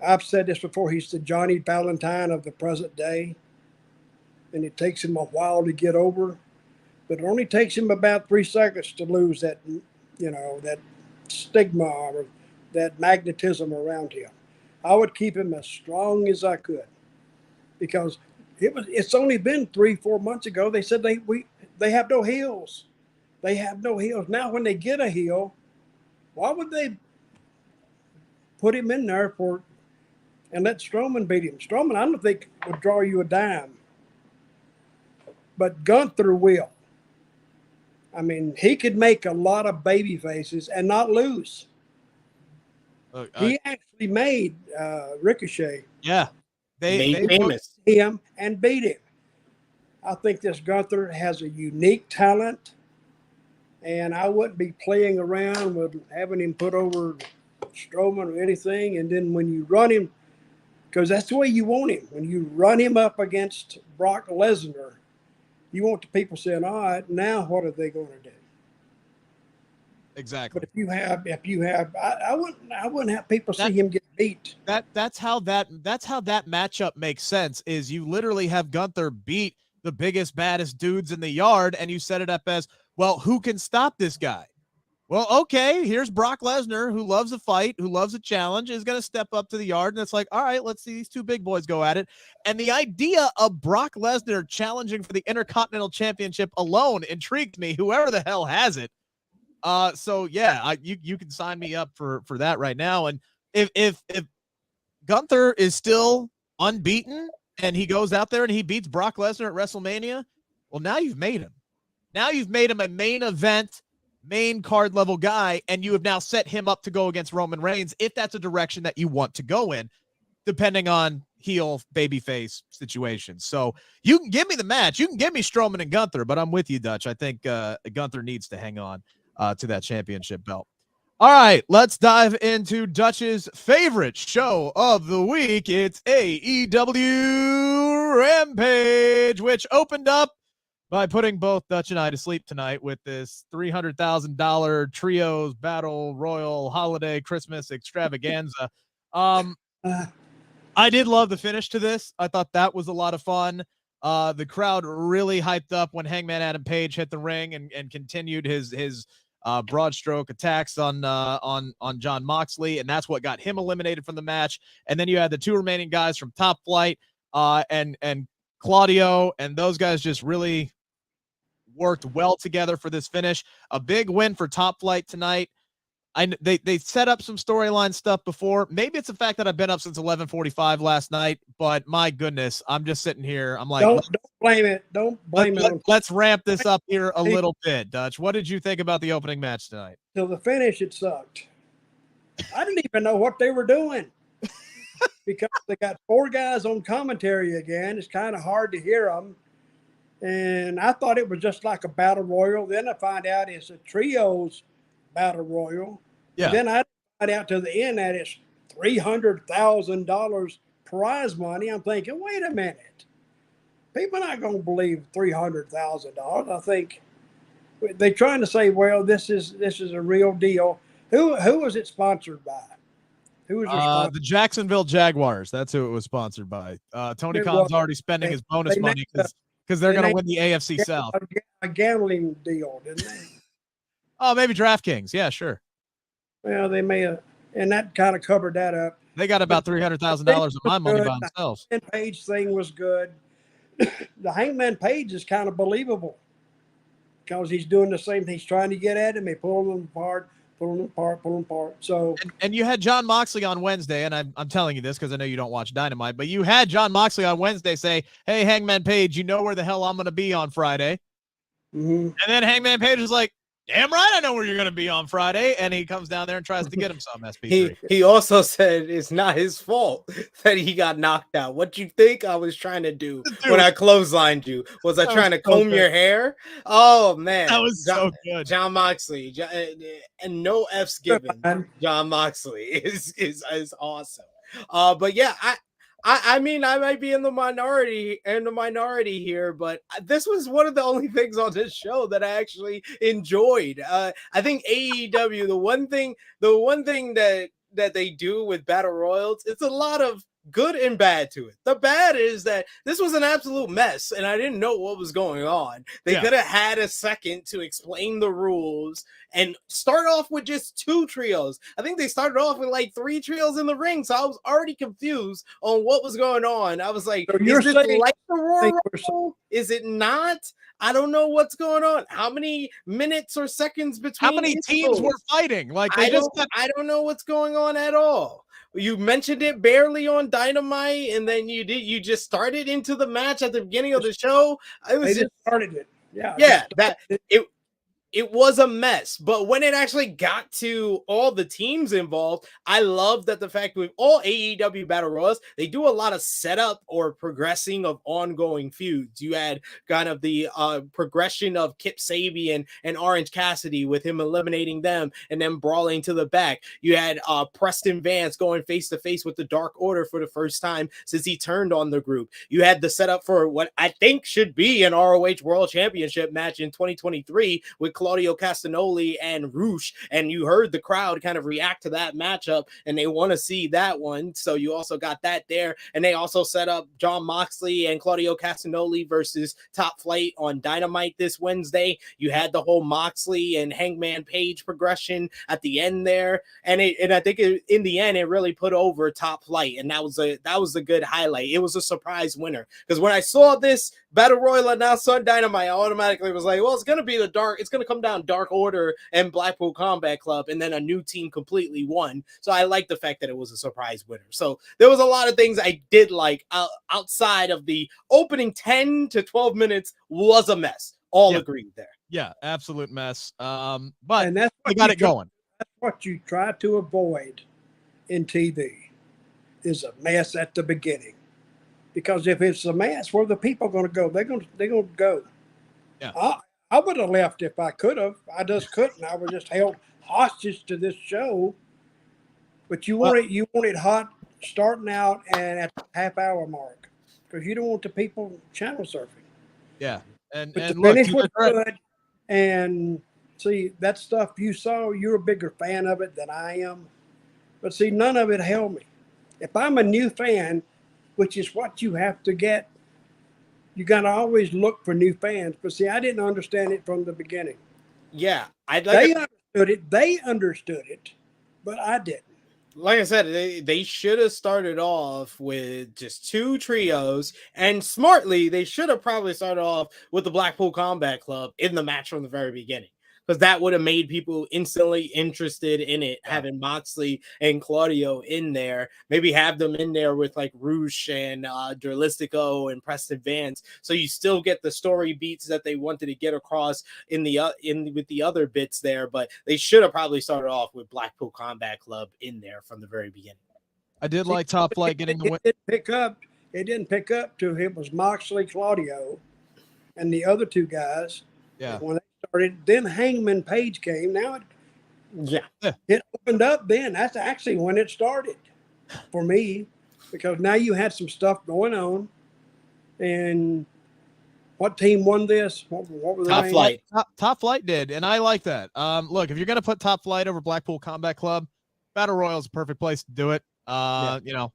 I've said this before. He's the Johnny Valentine of the present day, and it takes him a while to get over, but it only takes him about 3 seconds to lose that, that stigma or that magnetism around him. I would keep him as strong as I could, because it's only been 3-4 months ago. They said they have no heels. They have no heels. Now, when they get a heel, why would they put him in there and let Strowman beat him? Strowman, I don't think would draw you a dime, but Gunther will. I mean, he could make a lot of baby faces and not lose. He actually made Ricochet. Yeah, they famous him and beat him. I think this Gunther has a unique talent, and I wouldn't be playing around with having him put over Strowman or anything. And then when you run him, because that's the way you want him, when you run him up against Brock Lesnar, you want the people saying, all right, now what are they going to do? Exactly. But if you have, I wouldn't have people see him get beat. That's how that matchup makes sense. Is you literally have Gunther beat the biggest, baddest dudes in the yard, and you set it up as, well, who can stop this guy? Well, okay, here's Brock Lesnar, who loves a fight, who loves a challenge, is going to step up to the yard, and it's like, all right, let's see these two big boys go at it. And the idea of Brock Lesnar challenging for the Intercontinental Championship alone intrigued me, whoever the hell has it. So yeah, you can sign me up for that right now. And if Gunther is still unbeaten and he goes out there and he beats Brock Lesnar at WrestleMania, well, now you've made him. Now you've made him a main event, main card level guy, and you have now set him up to go against Roman Reigns if that's a direction that you want to go in, depending on heel babyface situations. So you can give me the match. You can give me Strowman and Gunther, but I'm with you, Dutch. I think Gunther needs to hang on to that championship belt. All right, let's dive into Dutch's favorite show of the week. It's AEW Rampage, which opened up by putting both Dutch and I to sleep tonight with this $300,000 trios battle royal holiday Christmas extravaganza. I did love the finish to this. I thought that was a lot of fun. The crowd really hyped up when Hangman Adam Page hit the ring and continued his broad stroke attacks on Jon Moxley, and that's what got him eliminated from the match. And then you had the two remaining guys from Top Flight and Claudio, and those guys just really worked well together for this finish. A big win for Top Flight tonight. They set up some storyline stuff before. Maybe it's the fact that I've been up since 11:45 last night, but my goodness, I'm just sitting here. I'm like, don't blame it. Don't blame it. Let's ramp this up here a little bit, Dutch. What did you think about the opening match tonight? Till the finish, it sucked. I didn't even know what they were doing because they got four guys on commentary again. It's kind of hard to hear them. And I thought it was just like a battle royal. Then I find out it's a trios battle royal. Yeah. And then I find out to the end that it's $300,000 prize money. I'm thinking, wait a minute. People are not going to believe $300,000. I think they're trying to say, well, this is a real deal. Who was it sponsored by? Who was the Jacksonville Jaguars. That's who it was sponsored by. Tony Khan's already spending his bonus money because they're going to win the AFC South. A gambling deal, didn't they? Oh, maybe DraftKings. Yeah, sure. Well, they may have, and that kind of covered that up. They got about $300,000 of my money by themselves. The Hangman Page thing was good. The Hangman Page is kind of believable because he's doing the same thing. He's trying to get at him. He pulling them apart. So, and you had Jon Moxley on Wednesday, and I'm telling you this because I know you don't watch Dynamite, but you had Jon Moxley on Wednesday say, "Hey, Hangman Page, you know where the hell I'm going to be on Friday." Mm-hmm. And then Hangman Page was like, "Damn right, I know where you're going to be on Friday," and he comes down there and tries to get him some SP3. He also said it's not his fault that he got knocked out. What you think I was trying to do when I clotheslined you? Was I trying to comb your hair? Oh man, that was so good. Jon Moxley, and no F's given. Jon Moxley is awesome. But yeah, I mean, I might be in the minority here, but this was one of the only things on this show that I actually enjoyed. I think AEW, the one thing that they do with battle royals, it's a lot of good and bad to it. The bad is that this was an absolute mess, and I didn't know what was going on. They could have had a second to explain the rules and start off with just 2 trios. I think they started off with like 3 trios in the ring, so I was already confused on what was going on. I was like, So is this like the Royal Rumble? Is it not? I don't know what's going on. How many minutes or seconds between? How many teams were fighting? Like I don't know what's going on at all. You mentioned it barely on Dynamite, and then you just started into the match at the beginning of the show. They just started it. Yeah, it was a mess, but when it actually got to all the teams involved, I love that the fact with all AEW Battle Royals, they do a lot of setup or progressing of ongoing feuds. You had kind of the progression of Kip Sabian and Orange Cassidy with him eliminating them and then brawling to the back. You had Preston Vance going face to face with the Dark Order for the first time since he turned on the group. You had the setup for what I think should be an ROH World Championship match in 2023 with Claudio Castagnoli and Roosh, and you heard the crowd kind of react to that matchup, and they want to see that one. So you also got that there, and they also set up Jon Moxley and Claudio Castagnoli versus Top Flight on Dynamite this Wednesday. You had the whole Moxley and Hangman Page progression at the end there, and I think in the end it really put over Top Flight, and that was a good highlight. It was a surprise winner, because when I saw this Battle Royal announced on Dynamite, I automatically was like, well, it's going to be it's going to come down Dark Order and Blackpool Combat Club, and then a new team completely won. So I like the fact that it was a surprise winner. So there was a lot of things I did like outside of the opening 10 to 12 minutes was a mess. All agreed there. Yeah, absolute mess. But and that's what got it going. That's what you try to avoid in TV is a mess at the beginning. Because if it's a mess, where the people are going to go? They're going to go. Yeah. I would have left if I could have. I just couldn't. I was just held hostage to this show. But you want it hot starting out and at the half-hour mark, because you don't want the people channel surfing. Yeah, and the look, finish was good. And see, that stuff you saw, you're a bigger fan of it than I am. But see, none of it held me. If I'm a new fan, which is what you have to get, you got to always look for new fans. But see, I didn't understand it from the beginning. Yeah, they understood it, but I didn't. Like I said, they should have started off with just 2 trios, and smartly, they should have probably started off with the Blackpool Combat Club in the match from the very beginning, because that would have made people instantly interested in it, having Moxley and Claudio in there. Maybe have them in there with like Roosh and Derlistico and Preston Vance, so you still get the story beats that they wanted to get across with the other bits there. But they should have probably started off with Blackpool Combat Club in there from the very beginning. I did like Top Flight getting the win. It didn't pick up till it was Moxley, Claudio, and the other 2 guys. Yeah. When they started, then Hangman Page came. Now it opened up then. That's actually when it started for me, because now you had some stuff going on. And what team won this? What were the Top names? Flight. Top Flight did, and I like that. Look, if you're gonna put Top Flight over Blackpool Combat Club, Battle Royal is a perfect place to do it. You know,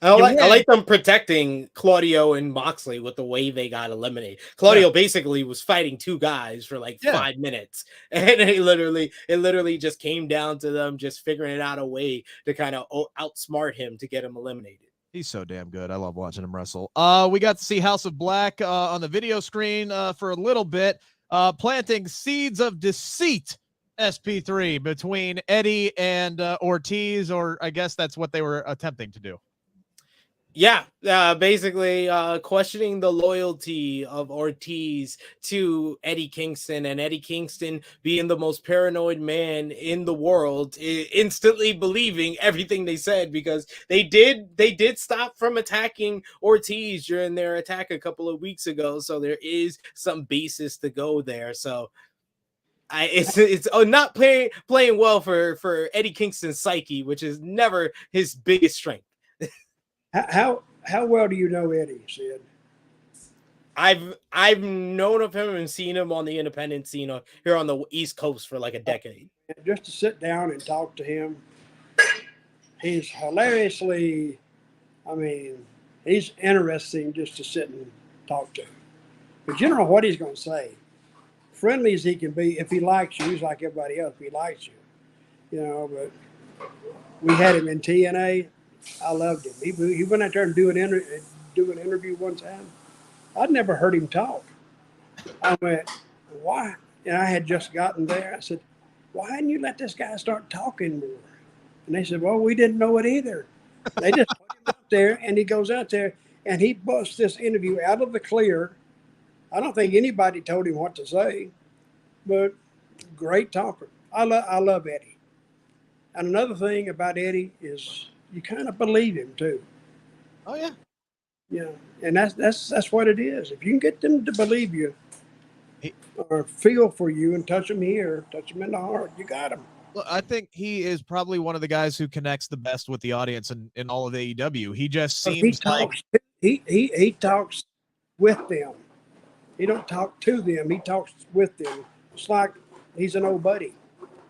I like them protecting Claudio and Moxley with the way they got eliminated. Claudio basically was fighting 2 guys for like 5 minutes, and it literally just came down to them just figuring out a way to kind of outsmart him to get him eliminated. He's so damn good. I love watching him wrestle. We got to see House of Black on the video screen for a little bit, planting seeds of deceit. SP3 between Eddie and Ortiz, or I guess that's what they were attempting to do. Yeah, basically questioning the loyalty of Ortiz to Eddie Kingston, and Eddie Kingston being the most paranoid man in the world, instantly believing everything they said, because they did stop from attacking Ortiz during their attack a couple of weeks ago, so there is some basis to go there. So it's not playing well for Eddie Kingston's psyche, which is never his biggest strength. How well do you know Eddie, Sid? I've known of him and seen him on the independent scene here on the East Coast for like a decade. Just to sit down and talk to him, he's hilariously I mean, he's interesting just to sit and talk to. But you don't know what he's going to say. Friendly as he can be, if he likes you, he's like everybody else. If he likes you, But we had him in TNA. I loved him. He went out there and do an interview one time. I'd never heard him talk. I went, why? And I had just gotten there. I said, why didn't you let this guy start talking more? And they said, well, we didn't know it either. They just put him out there, and he goes out there, and he busts this interview out of the clear. I don't think anybody told him what to say, but great talker. I love Eddie. And another thing about Eddie is you kind of believe him too. Oh yeah. And that's what it is. If you can get them to believe you or feel for you and touch them here, touch them in the heart, you got them. Well, I think he is probably one of the guys who connects the best with the audience in all of AEW. He just seems he talks with them. He don't talk to them. He talks with them. It's like he's an old buddy.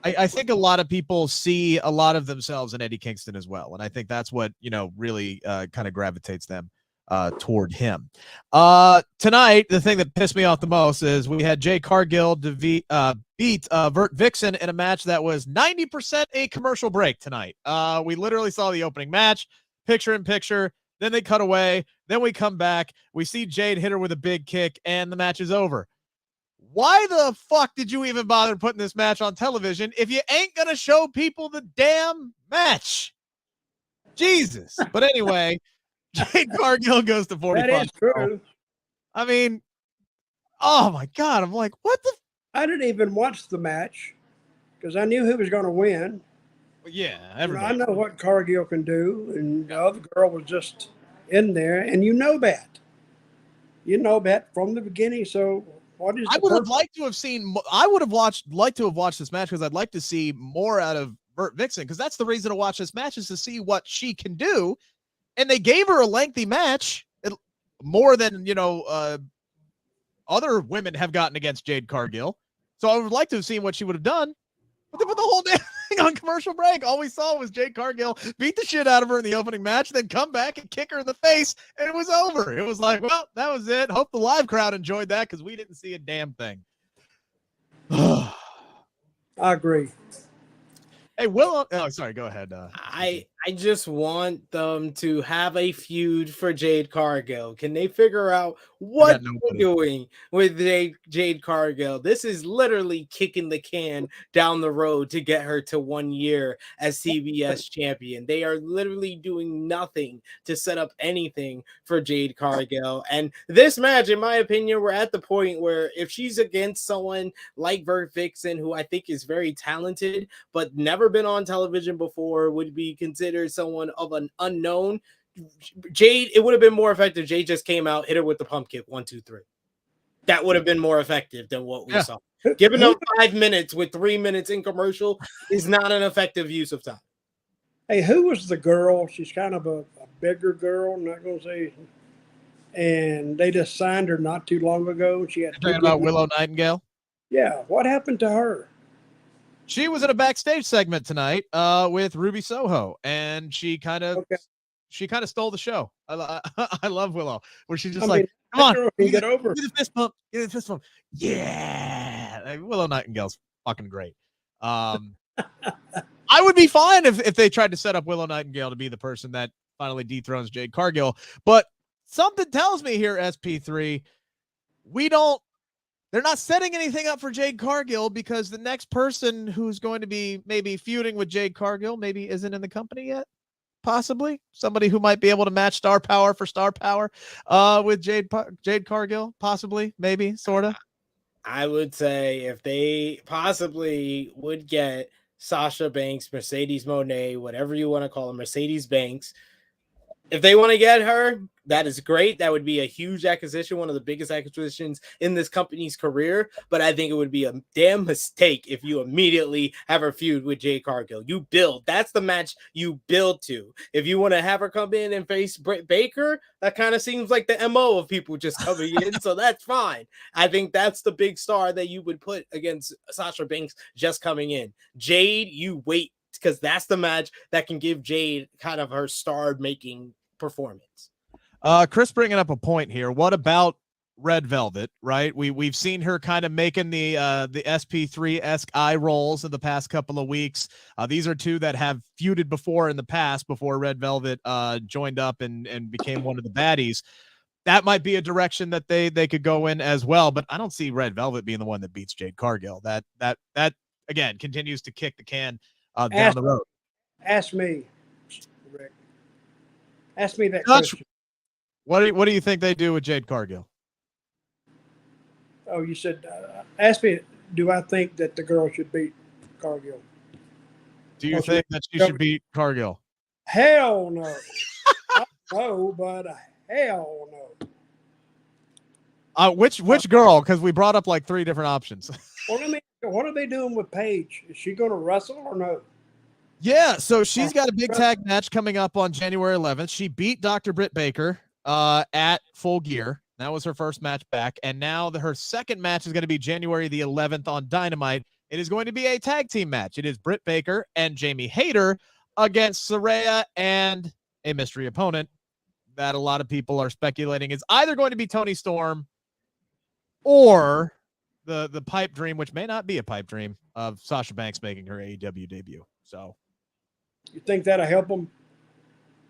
I think a lot of people see a lot of themselves in Eddie Kingston as well. And I think that's what, really kind of gravitates them toward him. Tonight, the thing that pissed me off the most is we had Jade Cargill beat Vert Vixen in a match that was 90% a commercial break tonight. We literally saw the opening match, picture in picture. Then they cut away. Then we come back. We see Jade hit her with a big kick, and the match is over. Why the fuck did you even bother putting this match on television if you ain't going to show people the damn match? Jesus. But anyway, Jade Cargill goes to 45. That is true. I mean, oh my God. I'm like, what the? I didn't even watch the match because I knew who was going to win. Yeah, I know what Cargill can do, and the other girl was just in there, and you know that. You know that from the beginning, so... I would have liked to have seen. I would have liked to have watched this match because I'd like to see more out of Vert Vixen because that's the reason to watch this match is to see what she can do. And they gave her a lengthy match, more than other women have gotten against Jade Cargill. So I would like to have seen what she would have done. But they put the whole damn thing on commercial break. All we saw was Jade Cargill beat the shit out of her in the opening match, then come back and kick her in the face, and it was over. It was like, well, that was it. Hope the live crowd enjoyed that because we didn't see a damn thing. I agree. Hey, Will. Oh, sorry. Go ahead. I just want them to have a feud for Jade Cargill. Can they figure out what they're doing with Jade Cargill? This is literally kicking the can down the road to get her to 1 year as CBS champion. They are literally doing nothing to set up anything for Jade Cargill. And this match, in my opinion, we're at the point where if she's against someone like Vert Vixen, who I think is very talented, but never been on television before, would be considered someone of an unknown. Jade, it would have been more effective. Jade just came out, hit her with the pump kick, 1, 2, 3. That would have been more effective than what we saw. Giving them 5 minutes with 3 minutes in commercial is not an effective use of time. Hey, who was the girl? She's kind of a bigger girl, I'm not going to say. And they just signed her not too long ago. She had talking about Willow Nightingale. Yeah, what happened to her? She was in a backstage segment tonight with Ruby Soho, and she kind of stole the show. I love Willow, where she's just come on, get over. Get the fist bump. Get the fist bump. Yeah, Willow Nightingale's fucking great. I would be fine if they tried to set up Willow Nightingale to be the person that finally dethrones Jade Cargill, but something tells me here, SP3, they're not setting anything up for Jade Cargill because the next person who's going to be maybe feuding with Jade Cargill maybe isn't in the company yet. Possibly somebody who might be able to match star power for star power with Jade Cargill. Possibly, maybe, sort of. I would say if they possibly would get Sasha Banks, Mercedes Moné, whatever you want to call her, Mercedes Banks. If they want to get her, that is great. That would be a huge acquisition, one of the biggest acquisitions in this company's career. But I think it would be a damn mistake if you immediately have her feud with Jade Cargill. You build. That's the match you build to. If you want to have her come in and face Britt Baker, that kind of seems like the MO of people just coming in. So that's fine. I think that's the big star that you would put against Sasha Banks just coming in. Jade, you wait, because that's the match that can give Jade kind of her star-making performance. Chris bringing up a point here. What about Red Velvet, right? We've seen her kind of making the SP3-esque eye rolls in the past couple of weeks. These are two that have feuded before in the past before Red Velvet joined up and became one of the baddies. That might be a direction that they could go in as well, but I don't see Red Velvet being the one that beats Jade Cargill. That again continues to kick the can down the road. Ask me, Rick. Ask me that Dutch, question. What do you think they do with Jade Cargill? Oh, you said, ask me, do I think that the girl should beat Cargill? Do you think that she should beat Cargill? Hell no. I don't know, but hell no. Which girl? Because we brought up like 3 different options. What are they doing with Paige? Is she going to wrestle or no? Yeah, so she's got a big tag match coming up on January 11th. She beat Dr. Britt Baker at Full Gear. That was her first match back. And now her second match is going to be January the 11th on Dynamite. It is going to be a tag team match. It is Britt Baker and Jamie Hayter against Saraya and a mystery opponent that a lot of people are speculating is either going to be Toni Storm or the pipe dream, which may not be a pipe dream, of Sasha Banks making her AEW debut. So you think that'll help them?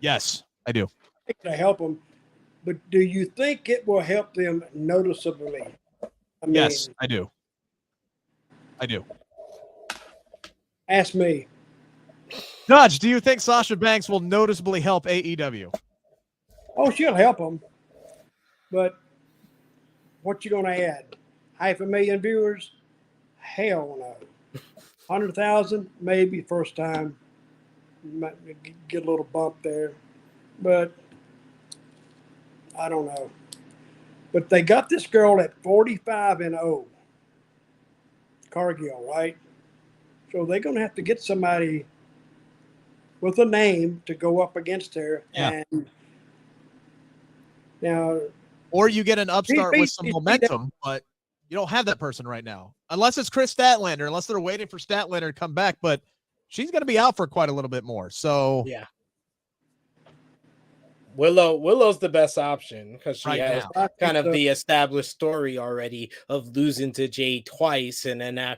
Yes, I do. I think it'll help them. But do you think it will help them noticeably? Yes, I do. I do. Ask me. Dutch, do you think Sasha Banks will noticeably help AEW? Oh, she'll help them. But what you going to add? 500,000 viewers? Hell no. 100,000? Maybe first time. Might get a little bump there. But I don't know. But they got this girl at 45-0. Cargill, right? So they're going to have to get somebody with a name to go up against her. Yeah. And now, or you get an upstart with some momentum, but you don't have that person right now. Unless it's Chris Statlander, unless they're waiting for Statlander to come back. But she's going to be out for quite a little bit more. So yeah. Willow's the best option because she has kind of the established story already of losing to Jade twice, and then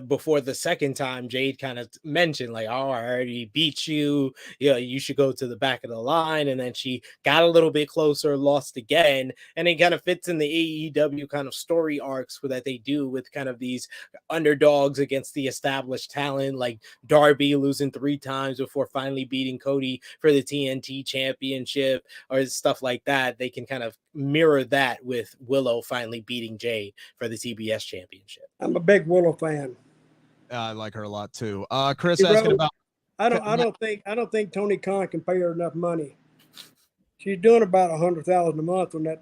before the second time, Jade kind of mentioned like, "Oh, I already beat you. Yeah, you should go to the back of the line." And then she got a little bit closer, lost again, and it kind of fits in the AEW kind of story arcs that they do with kind of these underdogs against the established talent, like Darby losing 3 times before finally beating Cody for the TNT Championship. Or stuff like that. They can kind of mirror that with Willow finally beating Jade for the TBS Championship. I'm a big Willow fan. I like her a lot too. Chris asking about. I don't think Tony Khan can pay her enough money. She's doing about 100,000 a month on that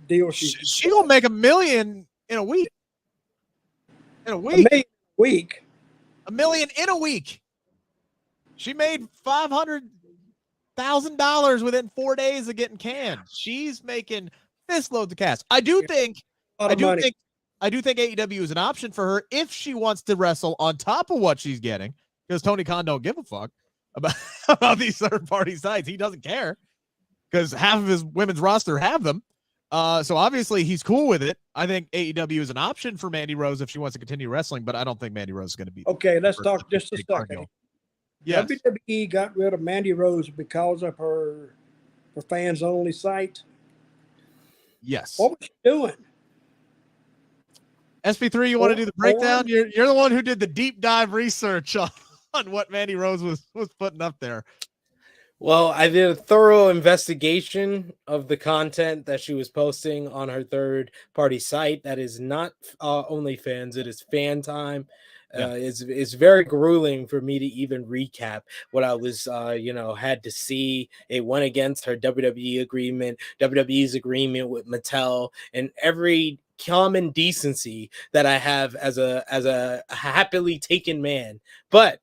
deal. She gonna make $1 million in a week. In a week. $1 million a week. $1 million in a week. She made $500,000 within 4 days of getting canned. She's making fistloads of cash. I do think AEW is an option for her if she wants to wrestle on top of what she's getting, because Tony Khan don't give a fuck about these third-party sites. He doesn't care because half of his women's roster have them. So obviously he's cool with it. I think AEW is an option for Mandy Rose if she wants to continue wrestling, but I don't think Mandy Rose is going to be. Okay, let's talk just a second. Yes. WWE got rid of Mandy Rose because of her fans-only site. Yes. What was she doing? SP3, you want to do the breakdown? You're the one who did the deep dive research on what Mandy Rose was putting up there. Well, I did a thorough investigation of the content that she was posting on her third-party site. That is not OnlyFans. It is Fan Time. It's very grueling for me to even recap what I was, had to see. It went against her WWE agreement, WWE's agreement with Mantell, and every common decency that I have as a happily taken man. But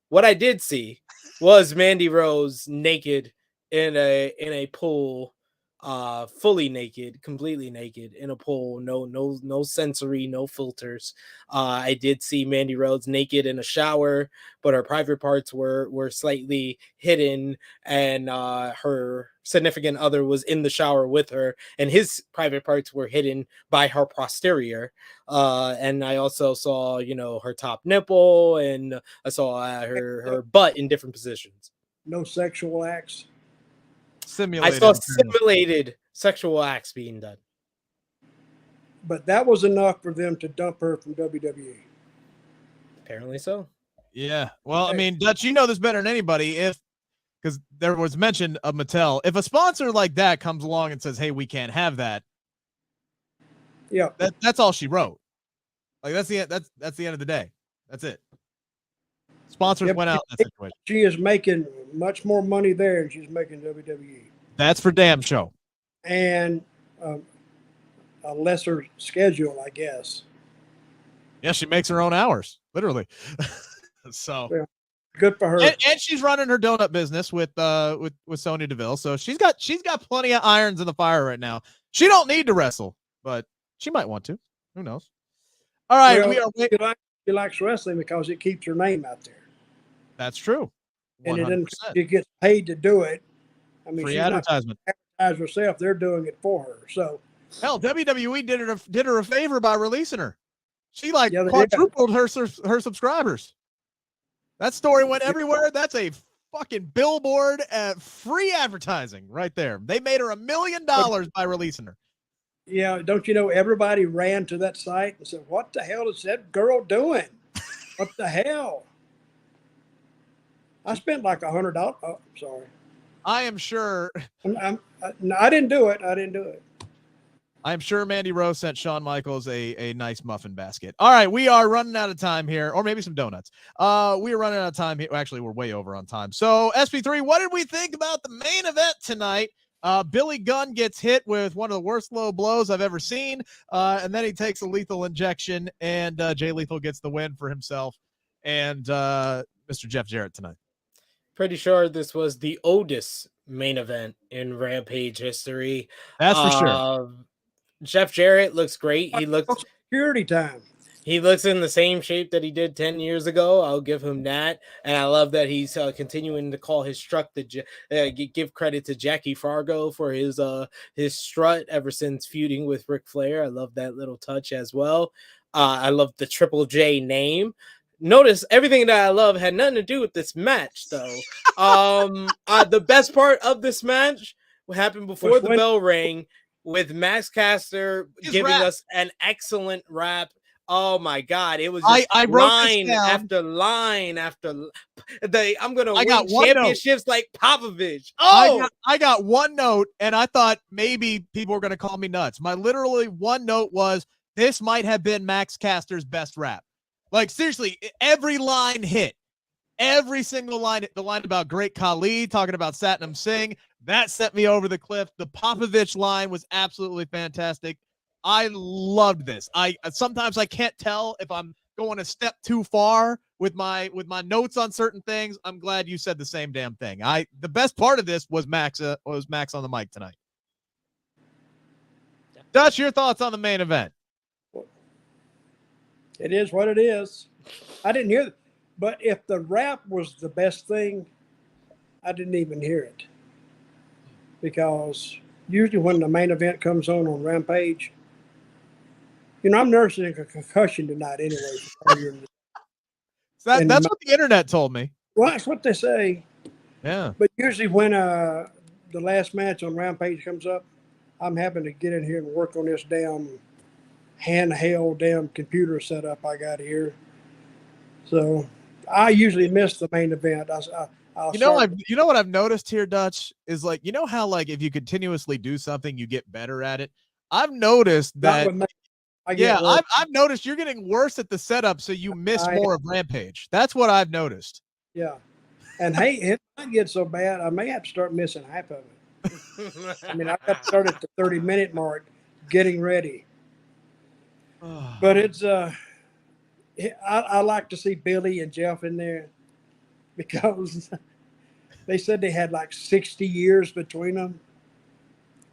what I did see was Mandy Rose naked in a pool fully naked, completely naked in a pool. No sensory, no filters. I did see Mandy Rose naked in a shower, but her private parts were slightly hidden, and her significant other was in the shower with her, and his private parts were hidden by her posterior. And I also saw, her top nipple, and I saw her butt in different positions. No sexual acts. I saw simulated sexual acts being done. But that was enough for them to dump her from WWE. Apparently so. Yeah. Well, I mean, Dutch, you know this better than anybody. Because there was mention of Mattel. If a sponsor like that comes along and says, "Hey, we can't have that," yeah, that's all she wrote. Like that's the end of the day. That's it. Sponsors went out in that situation. She is making much more money there than she's making WWE. That's for damn show. And a lesser schedule, I guess. Yeah, she makes her own hours, literally. So yeah, good for her. And she's running her donut business with Sonya Deville. So she's got plenty of irons in the fire right now. She don't need to wrestle, but she might want to. Who knows? All right, she likes wrestling because it keeps her name out there. That's true. 100%. And she gets paid to do it. I mean, free advertisement. She's not advertise herself; they're doing it for her. So, hell, WWE did her a favor by releasing her. She quadrupled her subscribers. That story went everywhere. That's a fucking billboard at free advertising right there. They made her $1 million by releasing her. Yeah, don't you know everybody ran to that site and said, "What the hell is that girl doing? What the hell?" I spent like $100. Oh, sorry. I am sure. I didn't do it. I'm sure Mandy Rose sent Shawn Michaels a nice muffin basket. All right, we are running out of time here, or maybe some donuts. We are running out of time here. Actually, we're way over on time. So, SP3, what did we think about the main event tonight? Billy Gunn gets hit with one of the worst low blows I've ever seen, and then he takes a lethal injection, and Jay Lethal gets the win for himself and Mr. Jeff Jarrett tonight. Pretty sure this was the oldest main event in Rampage history. That's for sure. Jeff Jarrett looks great. He looks security time. He looks in the same shape that he did 10 years ago. I'll give him that. And I love that he's continuing to call his strut give credit to Jackie Fargo for his strut ever since feuding with Ric Flair. I love that little touch as well. I love the Triple J name. Notice everything that I love had nothing to do with this match, though. The best part of this match happened before the bell rang, with Max Caster giving us an excellent rap. Oh my God! It was just line after line after. I'm gonna win championships like Popovich. Oh, I got one note, and I thought maybe people were gonna call me nuts. My literally one note was, this might have been Max Caster's best rap. Like, seriously, every line hit. Every single line, the line about Great Khali, talking about Satnam Singh, that sent me over the cliff. The Popovich line was absolutely fantastic. I loved this. Sometimes I can't tell if I'm going a step too far with my notes on certain things. I'm glad you said the same damn thing. The best part of this was Max on the mic tonight. Dutch, your thoughts on the main event? It is what it is. I didn't hear it. But if the rap was the best thing, I didn't even hear it. Because usually when the main event comes on Rampage, I'm nursing a concussion tonight anyway. That's what the internet told me. Well, that's what they say. Yeah. But usually when the last match on Rampage comes up, I'm having to get in here and work on this damn handheld damn computer setup I got here. So I usually miss the main event. You know what I've noticed here, Dutch, is like, how like if you continuously do something, you get better at it. I've noticed that. I've noticed you're getting worse at the setup, so you miss more of Rampage. That's what I've noticed. Yeah, and hey, it might get so bad, I may have to start missing half of it. I mean, I got to start at the 30-minute mark, getting ready. But it's I like to see Billy and Jeff in there because they said they had like 60 years between them.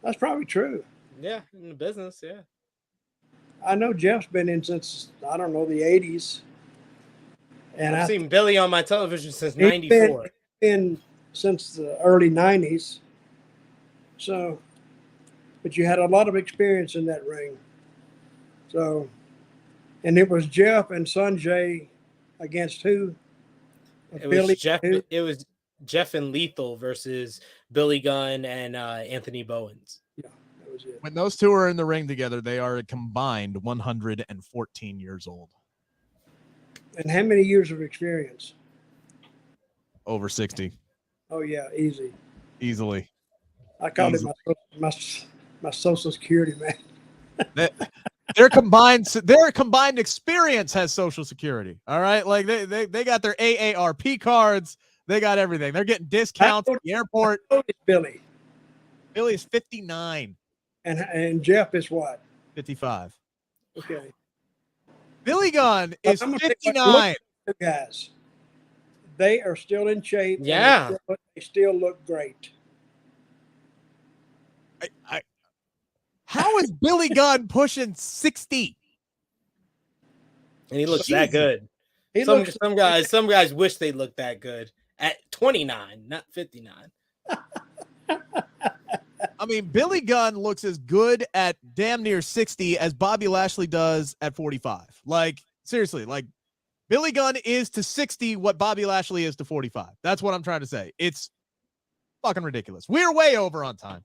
That's probably true. Yeah, in the business, yeah. I know Jeff's been in since, I don't know, the 80s. And I've I seen Billy on my television since he's '94. been since the early 90s. So, but you had a lot of experience in that ring. So, and it was Jeff and Sanjay against who? It Billy. was Jeff. Who? It was Jeff and Lethal versus Billy Gunn and Anthony Bowens. Yeah, that was it. When those two are in the ring together, they are a combined 114 years old. And how many years of experience? Over 60. Oh yeah, easy. Easily. I called it my social security man. Their combined experience has Social Security. All right, like they got their AARP cards. They got everything. They're getting discounts at the airport. Billy. Billy is 59. And Jeff is what? 55. Okay. Billy Gunn is I'm gonna tell you 59. what, look at the guys. They are still in shape. Yeah. And they still look great. How is Billy Gunn pushing 60? And he looks Jesus. that good. Some guys wish they looked that good at 29, not 59. I mean, Billy Gunn looks as good at damn near 60 as Bobby Lashley does at 45. Like, seriously, like Billy Gunn is to 60 what Bobby Lashley is to 45. That's what I'm trying to say. It's fucking ridiculous. We're way over on time.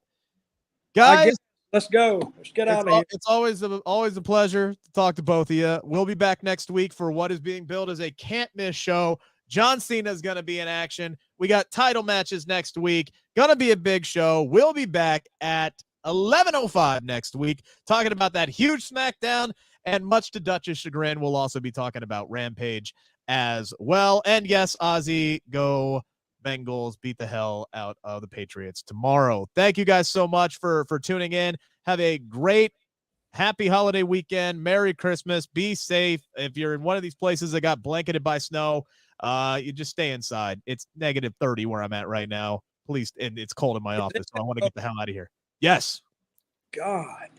Guys, let's go. Let's get out of here. It's always a pleasure to talk to both of you. We'll be back next week for what is being billed as a can't miss show. John Cena is going to be in action. We got title matches next week. Going to be a big show. We'll be back at 11:05 next week talking about that huge SmackDown, and much to Dutch's chagrin, we'll also be talking about Rampage as well. And yes, Ozzy, go Bengals, beat the hell out of the Patriots tomorrow. Thank you guys so much for tuning in. Have a great, happy holiday weekend. Merry Christmas. Be safe. If you're in one of these places that got blanketed by snow, you just stay inside. It's -30 where I'm at right now. Please, and it's cold in my office, so I want to get the hell out of here. Yes. God.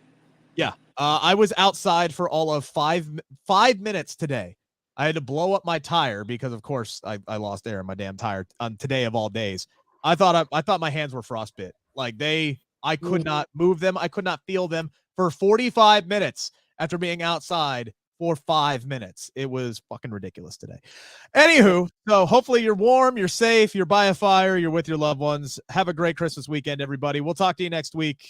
Yeah. I was outside for all of five minutes today. I had to blow up my tire because, of course, I lost air in my damn tire on today of all days. I thought my hands were frostbit. Like I could not move them. I could not feel them for 45 minutes after being outside for 5 minutes. It was fucking ridiculous today. Anywho, so hopefully you're warm, you're safe, you're by a fire, you're with your loved ones. Have a great Christmas weekend, everybody. We'll talk to you next week.